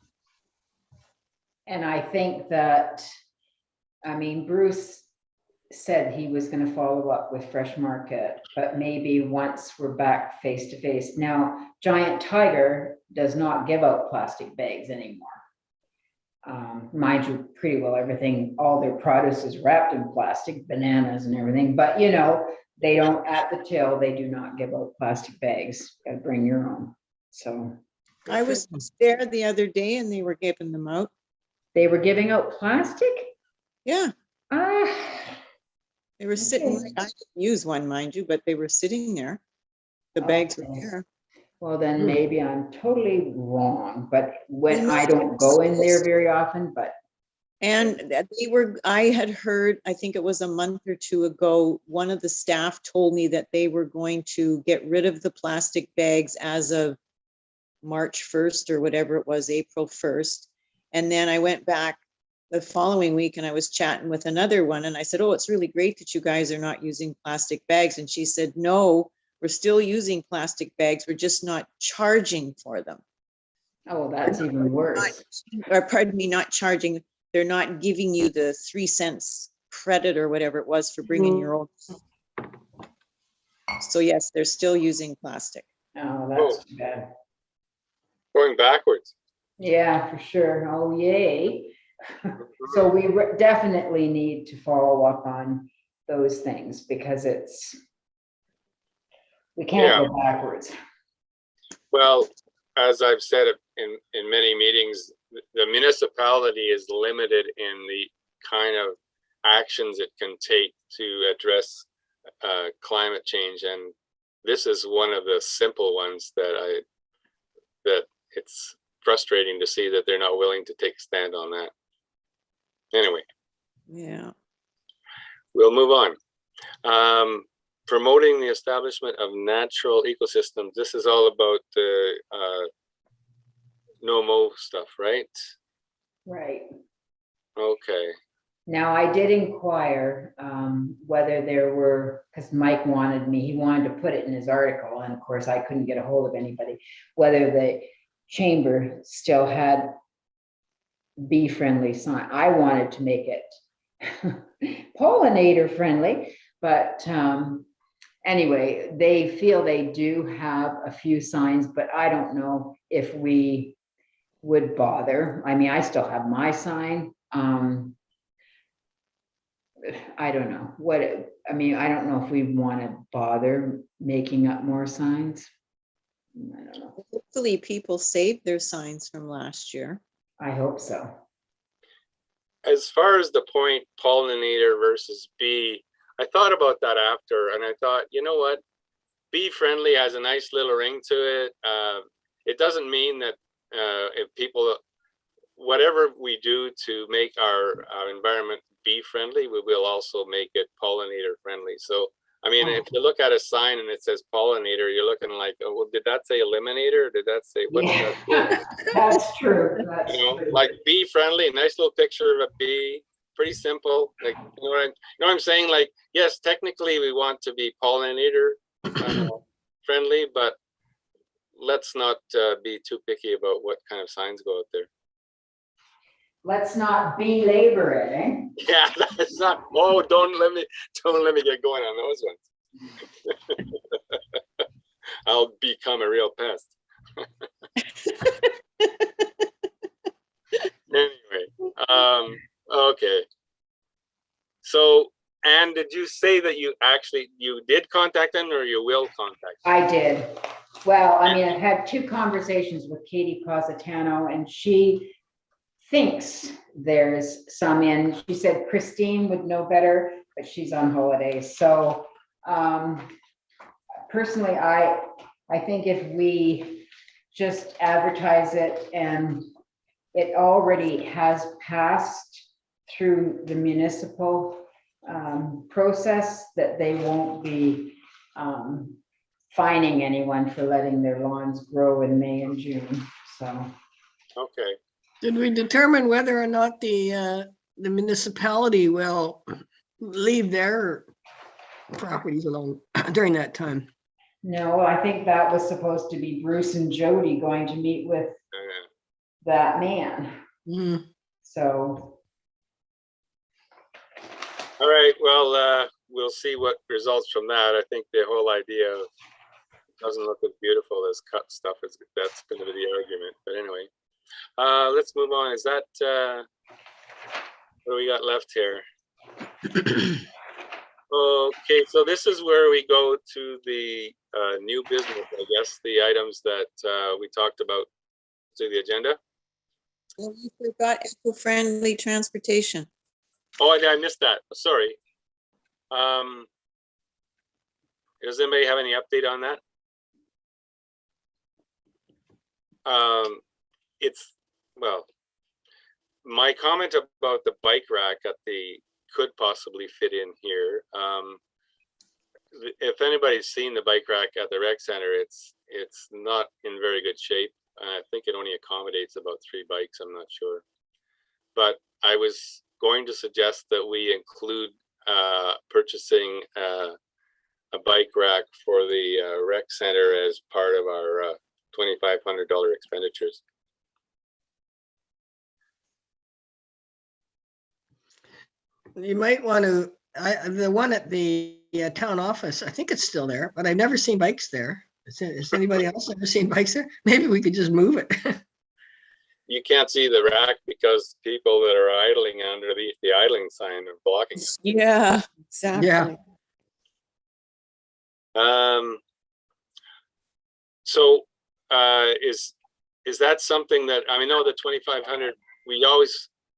Speaker 3: And I think that, I mean, Bruce said he was gonna follow up with Fresh Market, but maybe once we're back face to face. Now, Giant Tiger does not give out plastic bags anymore. Mind you, pretty well everything, all their produce is wrapped in plastic, bananas and everything, but you know, they don't, at the till, they do not give out plastic bags. Gotta bring your own. So
Speaker 2: I was there the other day and they were giving them out.
Speaker 3: they were giving out plastic?
Speaker 2: Yeah,
Speaker 3: Ah,
Speaker 2: they were sitting,
Speaker 3: Okay.
Speaker 2: I didn't use one, mind you, but they were sitting there. The bags were
Speaker 3: Okay.
Speaker 2: there.
Speaker 3: well, then
Speaker 6: Hmm.
Speaker 3: maybe I'm totally wrong, but when I don't go in there very often, but
Speaker 2: And that they were, I had heard, I think it was a month or two ago, one of the staff told me that they were going to get rid of the plastic bags as of March 1st or whatever it was, April 1st. And then I went back the following week and I was chatting with another one and I said, oh, it's really great that you guys are not using plastic bags. And she said, no, we're still using plastic bags. We're just not charging for them.
Speaker 3: oh, that's even worse.
Speaker 2: Or pardon me, not charging. They're not giving you the 3 cents credit or whatever it was for bringing your own. So yes, they're still using plastic.
Speaker 3: Oh, that's too bad.
Speaker 1: Going backwards.
Speaker 3: Yeah, for sure. Oh, yay. So we definitely need to follow up on those things because we can't go backwards.
Speaker 1: Well, as I've said in many meetings, the municipality is limited in the kind of actions it can take to address climate change, and this is one of the simple ones that it's frustrating to see that they're not willing to take a stand on that. Anyway,
Speaker 2: Yeah.
Speaker 1: we'll move on. Promoting the establishment of natural ecosystems. This is all about the no-mow stuff, right?
Speaker 3: Right.
Speaker 1: Okay.
Speaker 3: Now, I did inquire whether there were, because Mike he wanted to put it in his article, and of course I couldn't get a hold of anybody, whether the chamber still had bee-friendly sign. I wanted to make it pollinator friendly, but anyway, they feel they do have a few signs, but I don't know if we would bother. I mean, I still have my sign. I don't know I don't know if we want to bother making up more signs. I don't know.
Speaker 2: Hopefully people saved their signs from last year.
Speaker 3: I hope so.
Speaker 1: As far as the point, pollinator versus bee, I thought about that after, and I thought, you know what? Bee friendly has a nice little ring to it. It doesn't mean that if people, whatever we do to make our environment bee friendly, we will also make it pollinator friendly. So, I mean, if you look at a sign and it says pollinator, you're looking like, oh, well, did that say eliminator? Or did that say, what did that say?
Speaker 3: That's true. That's
Speaker 1: You know,
Speaker 3: true.
Speaker 1: like bee friendly, nice little picture of a bee, pretty simple. Like, you know what I'm saying? Like, yes, technically we want to be pollinator friendly, but let's not be too picky about what kind of signs go out there.
Speaker 3: Let's not belabor it, eh?
Speaker 1: Yeah, that's not. Oh, don't let me get going on those ones. I'll become a real pest. Anyway, okay. So, Anne, did you say that you did contact them, or you will contact them?
Speaker 3: I did. Well, I mean, I've had 2 conversations with Katie Positano, and she thinks there's some in. She said Christine would know better, but she's on holidays. So personally, I think if we just advertise it, and it already has passed through the municipal process, that they won't be fining anyone for letting their lawns grow in May and June. So
Speaker 1: Okay.
Speaker 6: Did we determine whether or not the the municipality will leave their properties alone during that time.
Speaker 3: No, I think that was supposed to be Bruce and Jody going to meet with that man.
Speaker 6: Mm.
Speaker 3: So,
Speaker 1: All right, well, we'll see what results from that. I think the whole idea of doesn't look as beautiful as cut stuff is that's going to be the argument. But anyway, let's move on. Is that what do we got left here? Okay, so this is where we go to the new business, I guess, the items that we talked about to the agenda.
Speaker 2: Well, you forgot eco-friendly transportation.
Speaker 1: Oh, I missed that. Sorry. Does anybody have any update on that? It's, well, my comment about the bike rack at the could possibly fit in here. If anybody's seen the bike rack at the rec center, it's not in very good shape. I think it only accommodates about 3 bikes. I'm not sure, but I was going to suggest that we include purchasing a bike rack for the rec center as part of our $2,500 expenditures.
Speaker 6: You might want to, the one at the town office, I think it's still there, but I've never seen bikes there. Has anybody else ever seen bikes there? Maybe we could just move it.
Speaker 1: You can't see the rack because people that are idling underneath the idling sign are blocking it.
Speaker 2: Yeah, exactly.
Speaker 1: So is that something that, I know the 2,500,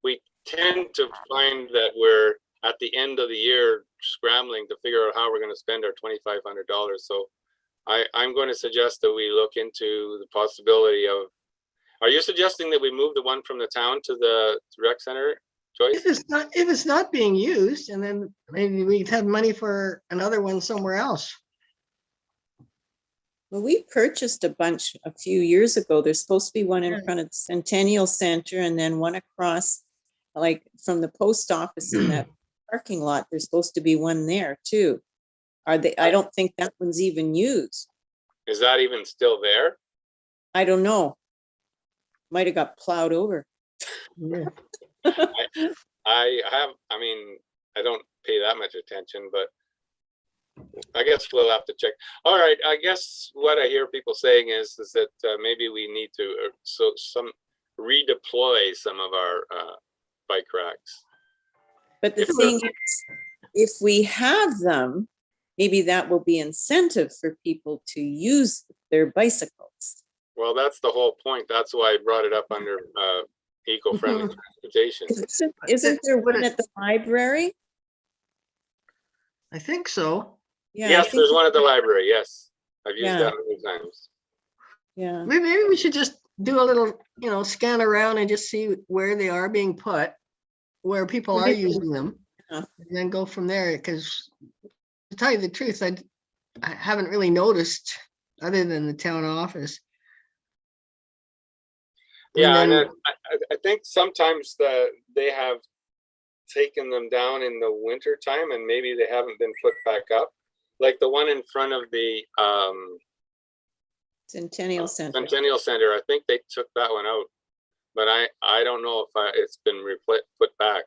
Speaker 1: we tend to find that we're at the end of the year scrambling to figure out how we're going to spend our $2,500. So I'm going to suggest that we look into the possibility of, are you suggesting that we move the one from the town to the rec center, Joyce?
Speaker 6: If it's not being used, and then maybe we'd have money for another one somewhere else.
Speaker 2: Well, we purchased a bunch a few years ago. There's supposed to be one in front of the Centennial Center and then one across, like from the post office in that parking lot. There's supposed to be one there too. Are they? I don't think that one's even used.
Speaker 1: Is that even still there?
Speaker 2: I don't know. Might have got plowed over.
Speaker 6: Yeah.
Speaker 1: I mean, I don't pay that much attention, but I guess we'll have to check. All right, I guess what I hear people saying is that maybe we need to redeploy some of our bike racks.
Speaker 2: But the thing is, if we have them, maybe that will be incentive for people to use their bicycles.
Speaker 1: Well, that's the whole point. That's why I brought it up under eco-friendly transportation.
Speaker 2: Isn't there one at the library?
Speaker 6: I think so.
Speaker 2: Yeah.
Speaker 1: Yes, there's one at the library. Yes, I've used that many times.
Speaker 2: Yeah.
Speaker 6: Maybe we should just do a little, scan around and just see where they are being put, where people are using them, and then go from there. Because to tell you the truth, I haven't really noticed other than the town office.
Speaker 1: Yeah, and I think sometimes they have taken them down in the winter time, and maybe they haven't been put back up. Like the one in front of the
Speaker 2: Centennial Center.
Speaker 1: Centennial Center, I think they took that one out, but I don't know if it's been put back.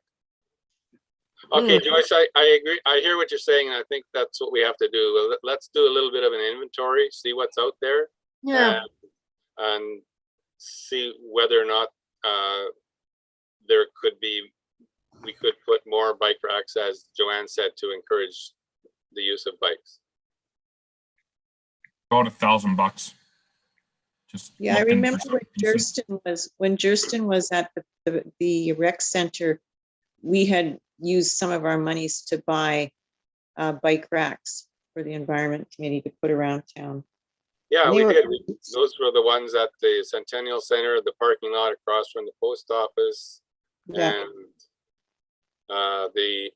Speaker 1: Okay, Joyce, I agree. I hear what you're saying, and I think that's what we have to do. Let's do a little bit of an inventory, see what's out there.
Speaker 6: Yeah.
Speaker 1: And see whether or not we could put more bike racks, as Joanne said, to encourage the use of bikes.
Speaker 7: About $1,000. Just
Speaker 2: Yeah, I
Speaker 7: looking for
Speaker 2: remember when
Speaker 7: something decent.
Speaker 2: Jurston was at the rec center, we had used some of our monies to buy bike racks for the Environment Committee to put around town.
Speaker 1: Yeah,
Speaker 2: And
Speaker 1: we
Speaker 2: they were-
Speaker 1: did. Those were the ones at the Centennial Center, the parking lot across from the post office,
Speaker 2: Yeah.
Speaker 1: and the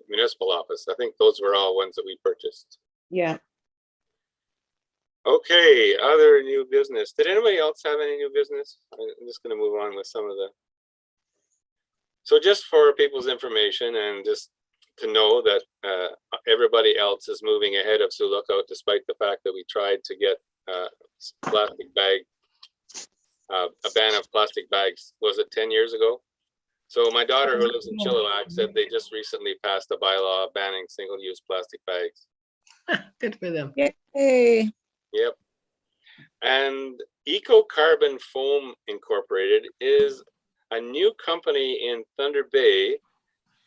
Speaker 1: municipal office. I think those were all ones that we purchased.
Speaker 2: Yeah.
Speaker 1: Okay, other new business. Did anybody else have any new business? I'm just going to move on with some of the. So just for people's information and just to know that everybody else is moving ahead of Sioux Lookout, despite the fact that we tried to get plastic bag, a ban of plastic bags, was it 10 years ago? So my daughter who lives in Chilliwack said they just recently passed a bylaw banning single-use plastic bags.
Speaker 6: Good for them.
Speaker 2: Yay.
Speaker 1: Yep. And Eco Carbon Foam Incorporated is a new company in Thunder Bay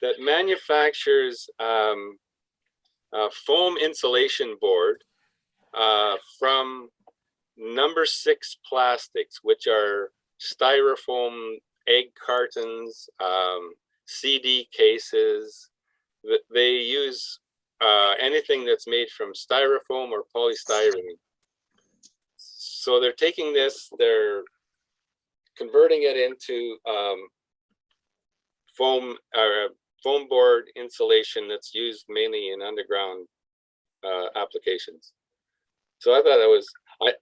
Speaker 1: that manufactures foam insulation board from number 6 plastics, which are styrofoam egg cartons, CD cases. They use anything that's made from styrofoam or polystyrene. So they're taking this, they're converting it into foam board insulation that's used mainly in underground applications. So I thought that was,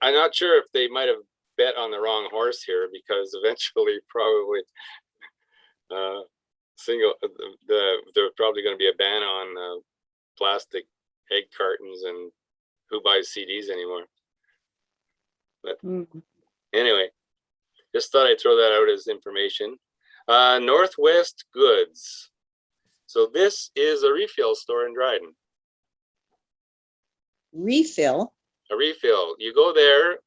Speaker 1: I'm not sure if they might have bet on the wrong horse here, because eventually probably there's probably going to be a ban on plastic egg cartons, and who buys CDs anymore. But anyway, just thought I'd throw that out as information. Northwest Goods. So this is a refill store in Dryden.
Speaker 2: Refill.
Speaker 1: A refill. You go there.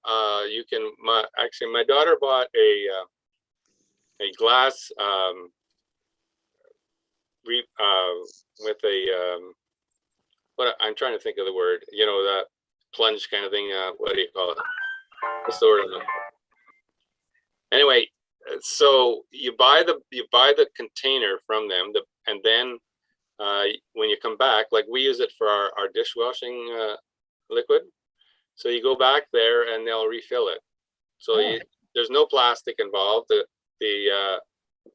Speaker 1: You can. Actually, my daughter bought a glass with a what I'm trying to think of the word. You know, that plunge kind of thing. What do you call it? What's the word? Anyway, so you buy the container from them, and then when you come back, like we use it for our dishwashing liquid. So you go back there and they'll refill it. So there's no plastic involved. The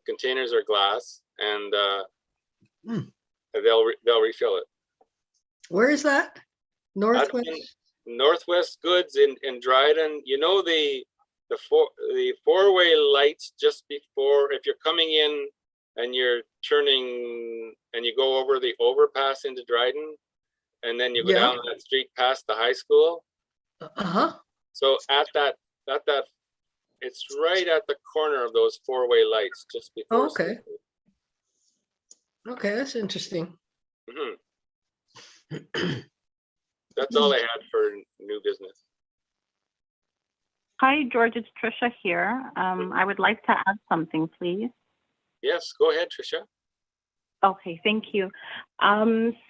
Speaker 1: containers are glass, and they'll refill it.
Speaker 6: Where is that? Northwest?
Speaker 1: Northwest Goods in Dryden. You know the four-way lights just before, if you're coming in and you're turning and you go over the overpass into Dryden, and then you go down that street past the high school. So at that, it's right at the corner of those four-way lights just before.
Speaker 6: Okay. Okay, that's interesting.
Speaker 1: That's all I had for new business.
Speaker 5: Hi, George, it's Trisha here. I would like to add something, please.
Speaker 1: Yes, go ahead, Trisha.
Speaker 5: Okay, thank you.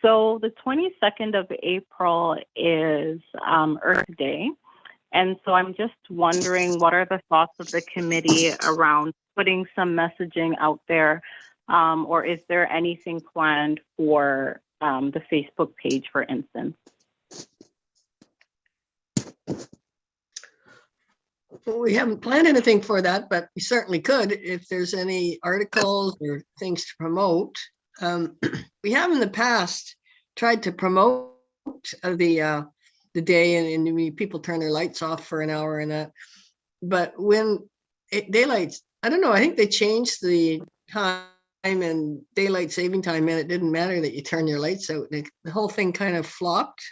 Speaker 5: So the 22nd of April is Earth Day. And so I'm just wondering, what are the thoughts of the committee around putting some messaging out there? Or is there anything planned for the Facebook page, for instance?
Speaker 6: Well, we haven't planned anything for that, but we certainly could if there's any articles or things to promote. We have in the past tried to promote the day, and people turn their lights off for an hour and that. But when daylight, I don't know, I think they changed the time and daylight saving time, and it didn't matter that you turn your lights out. The whole thing kind of flopped.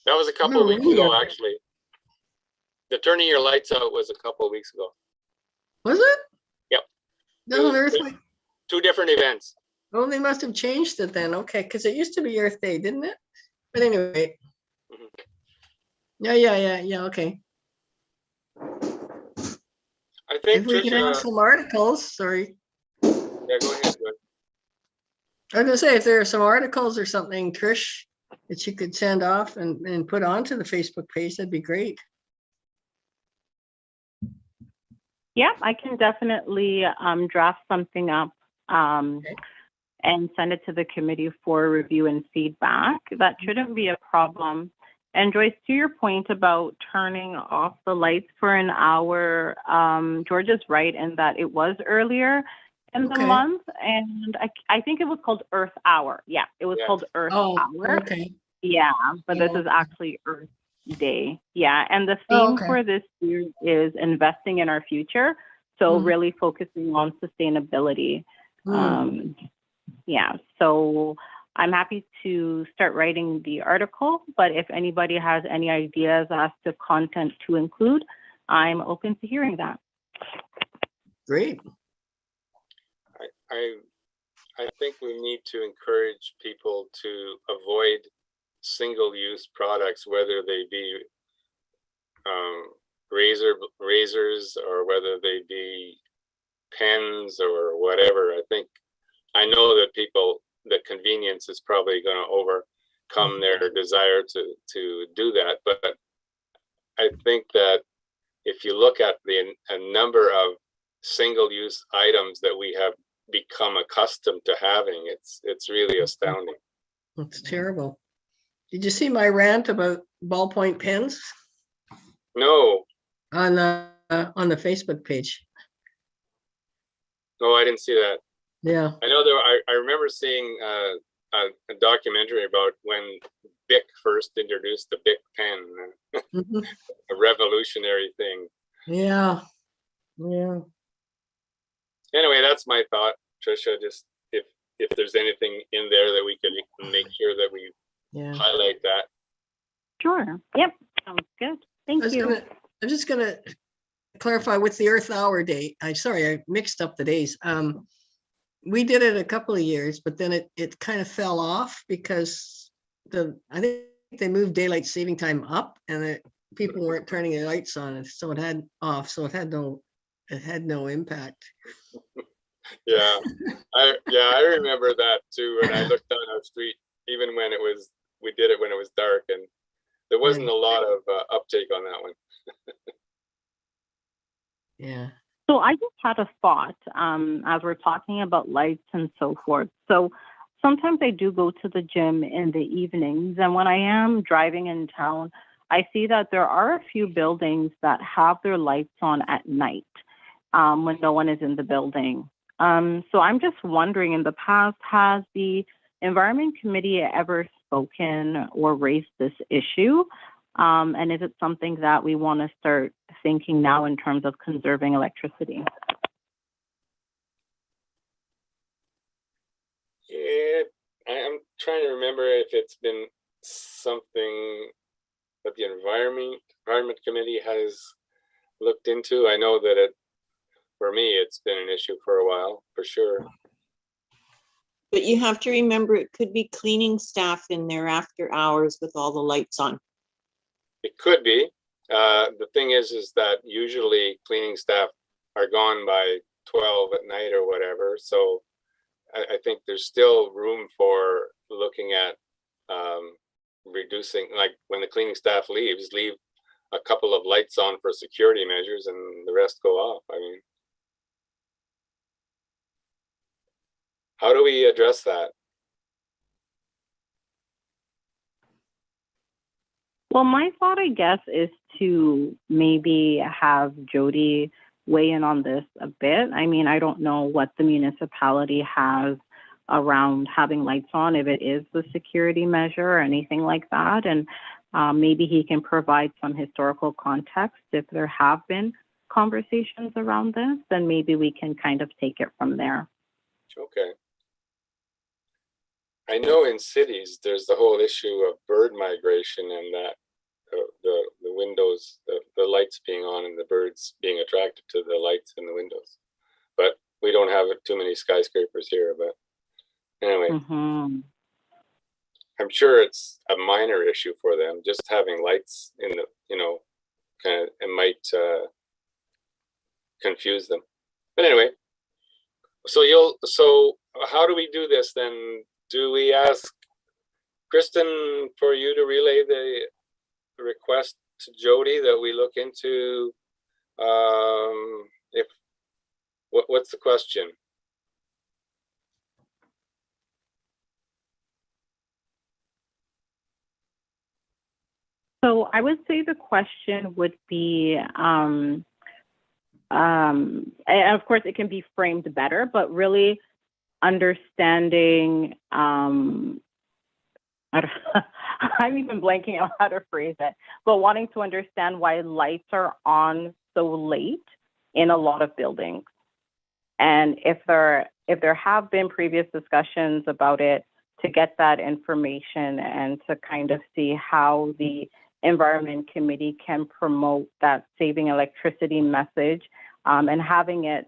Speaker 1: That was a couple of weeks ago, actually. The turning your lights out was a couple of weeks ago.
Speaker 6: Was it?
Speaker 1: Yep.
Speaker 6: No, Earth.
Speaker 1: Two different events.
Speaker 6: Oh, they must have changed it then. Okay, because it used to be Earth Day, didn't it? But anyway. Yeah. Okay.
Speaker 1: I think
Speaker 6: if we can have some articles, sorry.
Speaker 1: Yeah, go ahead.
Speaker 6: I was gonna say, if there are some articles or something, Trish, that you could send off and put onto the Facebook page, that'd be great.
Speaker 5: Yeah, I can definitely draft something up and send it to the committee for review and feedback. That shouldn't be a problem. And Joyce, to your point about turning off the lights for an hour, George is right in that it was earlier in the month, and I think it was called Earth Hour. Yeah, it was called Earth Hour.
Speaker 6: Okay.
Speaker 5: Yeah, but this is actually Earth Day. Yeah, and the theme for this year is investing in our future. So really focusing on sustainability. Yeah, so I'm happy to start writing the article, but if anybody has any ideas as to content to include, I'm open to hearing that.
Speaker 6: Great.
Speaker 1: I think we need to encourage people to avoid single-use products, whether they be razors or whether they be pens or whatever. I know that the convenience is probably going to overcome their desire to do that, but I think that if you look at a number of single-use items that we have become accustomed to having, it's really astounding.
Speaker 6: That's terrible. Did you see my rant about ballpoint pens
Speaker 1: No,
Speaker 6: on the Facebook page?
Speaker 1: no, I didn't see that.
Speaker 6: Yeah.
Speaker 1: I know I remember seeing a documentary about when Bic first introduced the Bic pen,
Speaker 6: Mhm.
Speaker 1: a revolutionary thing.
Speaker 6: Yeah. Yeah.
Speaker 1: Anyway, that's my thought, Tricia. Just if there's anything in there that we could make sure that we
Speaker 6: Yeah.
Speaker 1: highlight that.
Speaker 5: Sure. Yep. Sounds good. Thank you.
Speaker 6: I'm just gonna clarify with the Earth Hour date. I'm sorry, I mixed up the days. We did it a couple of years, but then it kind of fell off because I think they moved daylight saving time up, and people weren't turning their lights on, so it had off, so it had no impact.
Speaker 1: Yeah, I remember that too. And I looked down our street, even when we did it when it was dark, and there wasn't a lot of uptake on that one.
Speaker 6: Yeah.
Speaker 5: So I just had a thought as we're talking about lights and so forth. So sometimes I do go to the gym in the evenings, and when I am driving in town, I see that there are a few buildings that have their lights on at night when no one is in the building. So I'm just wondering, in the past, has the Environment Committee ever spoken or raised this issue? And is it something that we want to start thinking now in terms of conserving electricity?
Speaker 1: Yeah, I'm trying to remember if it's been something that the Environment Committee has looked into. I know that for me, it's been an issue for a while, for sure.
Speaker 2: But you have to remember, it could be cleaning staff in there after hours with all the lights on.
Speaker 1: It could be. The thing is that usually cleaning staff are gone by 12 at night or whatever. So I think there's still room for looking at reducing, like when the cleaning staff leave a couple of lights on for security measures and the rest go off. I mean, how do we address that?
Speaker 5: Well, my thought, I guess, is to maybe have Jody weigh in on this a bit. I mean, I don't know what the municipality has around having lights on, if it is the security measure or anything like that. And maybe he can provide some historical context. If there have been conversations around this, then maybe we can kind of take it from there.
Speaker 1: Okay. I know in cities, there's the whole issue of bird migration and that the windows, the lights being on and the birds being attracted to the lights in the windows. But we don't have too many skyscrapers here. But anyway, I'm sure it's a minor issue for them. Just having lights in the, kind of, it might confuse them. But anyway, so how do we do this then? Do we ask Kristen for you to relay the request to Jody that we look into what's the question?
Speaker 5: So I would say the question would be, and of course it can be framed better, but really understanding, I'm even blanking on how to phrase it, but wanting to understand why lights are on so late in a lot of buildings. And if if there have been previous discussions about it, to get that information and to kind of see how the Environment Committee can promote that saving electricity message, and having it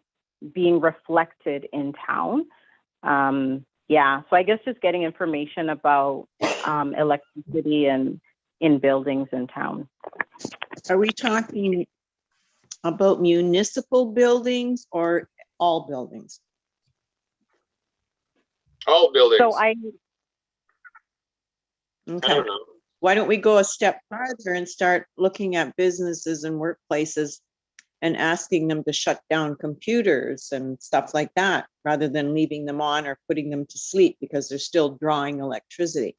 Speaker 5: being reflected in town. Yeah, so I guess just getting information about electricity and in buildings in town.
Speaker 2: Are we talking about municipal buildings or all buildings?
Speaker 1: All buildings.
Speaker 5: So
Speaker 1: I
Speaker 2: Okay.
Speaker 1: don't know.
Speaker 2: Why don't we go a step farther and start looking at businesses and workplaces and asking them to shut down computers and stuff like that, rather than leaving them on or putting them to sleep because they're still drawing electricity.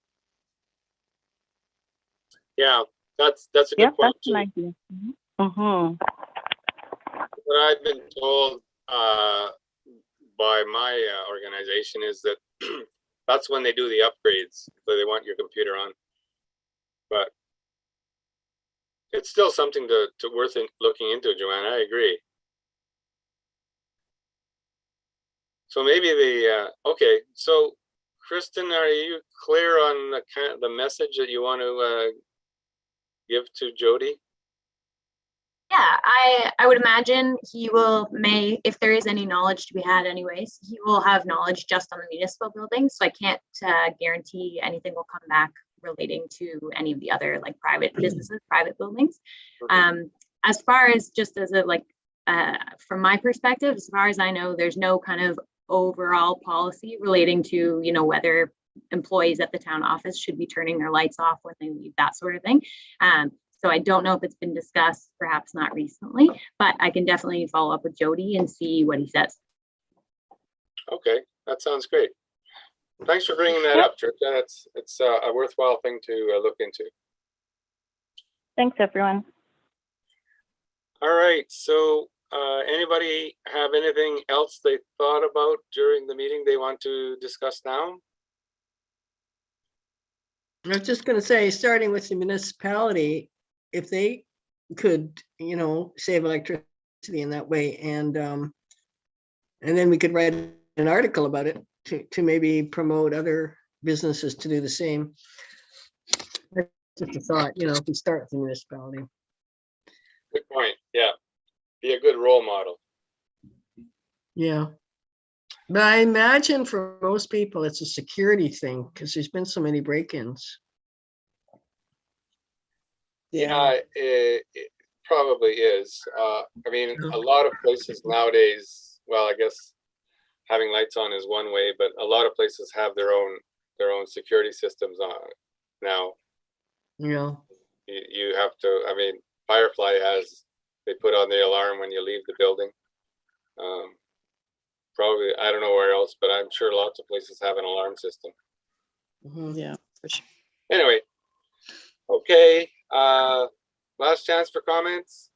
Speaker 1: Yeah, that's a good
Speaker 5: yep,
Speaker 1: point
Speaker 5: that's an
Speaker 1: too.
Speaker 5: idea. Mm-hmm.
Speaker 1: What I've been told by my organization is that that's when they do the upgrades, so they want your computer on. But it's still something to worth looking into, Joanne. I agree. So maybe okay. So Kristen, are you clear on the message that you want to give to Jody?
Speaker 4: Yeah, I would imagine he may, if there is any knowledge to be had anyways, he will have knowledge just on the municipal buildings. So I can't guarantee anything will come back relating to any of the other like private businesses, private buildings. As far as just as a from my perspective, as far as I know, there's no kind of overall policy relating to, whether employees at the town office should be turning their lights off when they leave, that sort of thing. So I don't know if it's been discussed, perhaps not recently, but I can definitely follow up with Jody and see what he says.
Speaker 1: Okay, that sounds great. Thanks for bringing that up, Trisha. It's a worthwhile thing to look into.
Speaker 5: Thanks, everyone.
Speaker 1: All right, so anybody have anything else they thought about during the meeting they want to discuss now?
Speaker 6: I was just gonna say, starting with the municipality, if they could, save electricity in that way, and then we could write an article about it to maybe promote other businesses to do the same. That's just a thought, if we start with the municipality.
Speaker 1: Good point. Yeah, be a good role model.
Speaker 6: Yeah. But I imagine for most people, it's a security thing because there's been so many break-ins.
Speaker 1: Yeah, it probably is. I mean, a lot of places nowadays, well, I guess having lights on is one way, but a lot of places have their own security systems on now.
Speaker 6: Yeah.
Speaker 1: You have to, I mean, Firefly they put on the alarm when you leave the building. Probably, I don't know where else, but I'm sure lots of places have an alarm system.
Speaker 2: Yeah, for sure.
Speaker 1: Anyway, okay, last chance for comments.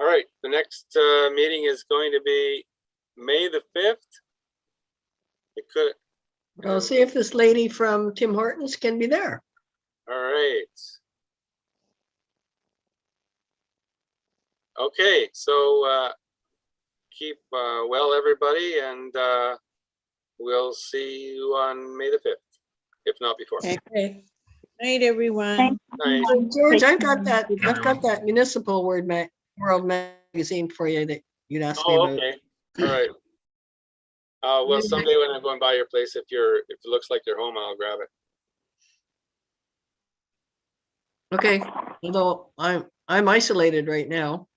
Speaker 1: All right, the next meeting is going to be May the 5th. It could.
Speaker 6: I'll see if this lady from Tim Hortons can be there.
Speaker 1: All right. Okay, so keep well, everybody, and we'll see you on May the 5th, if not before.
Speaker 2: Okay. Night, everyone.
Speaker 5: Thanks.
Speaker 1: Night.
Speaker 6: George,
Speaker 5: Take
Speaker 6: I've got
Speaker 7: care.
Speaker 6: that municipal world magazine for you that you'd asked me
Speaker 1: Oh,
Speaker 6: about.
Speaker 1: okay. All right. Well, someday when I'm going by your place, if it looks like you're home, I'll grab it.
Speaker 6: Okay, although I'm isolated right now.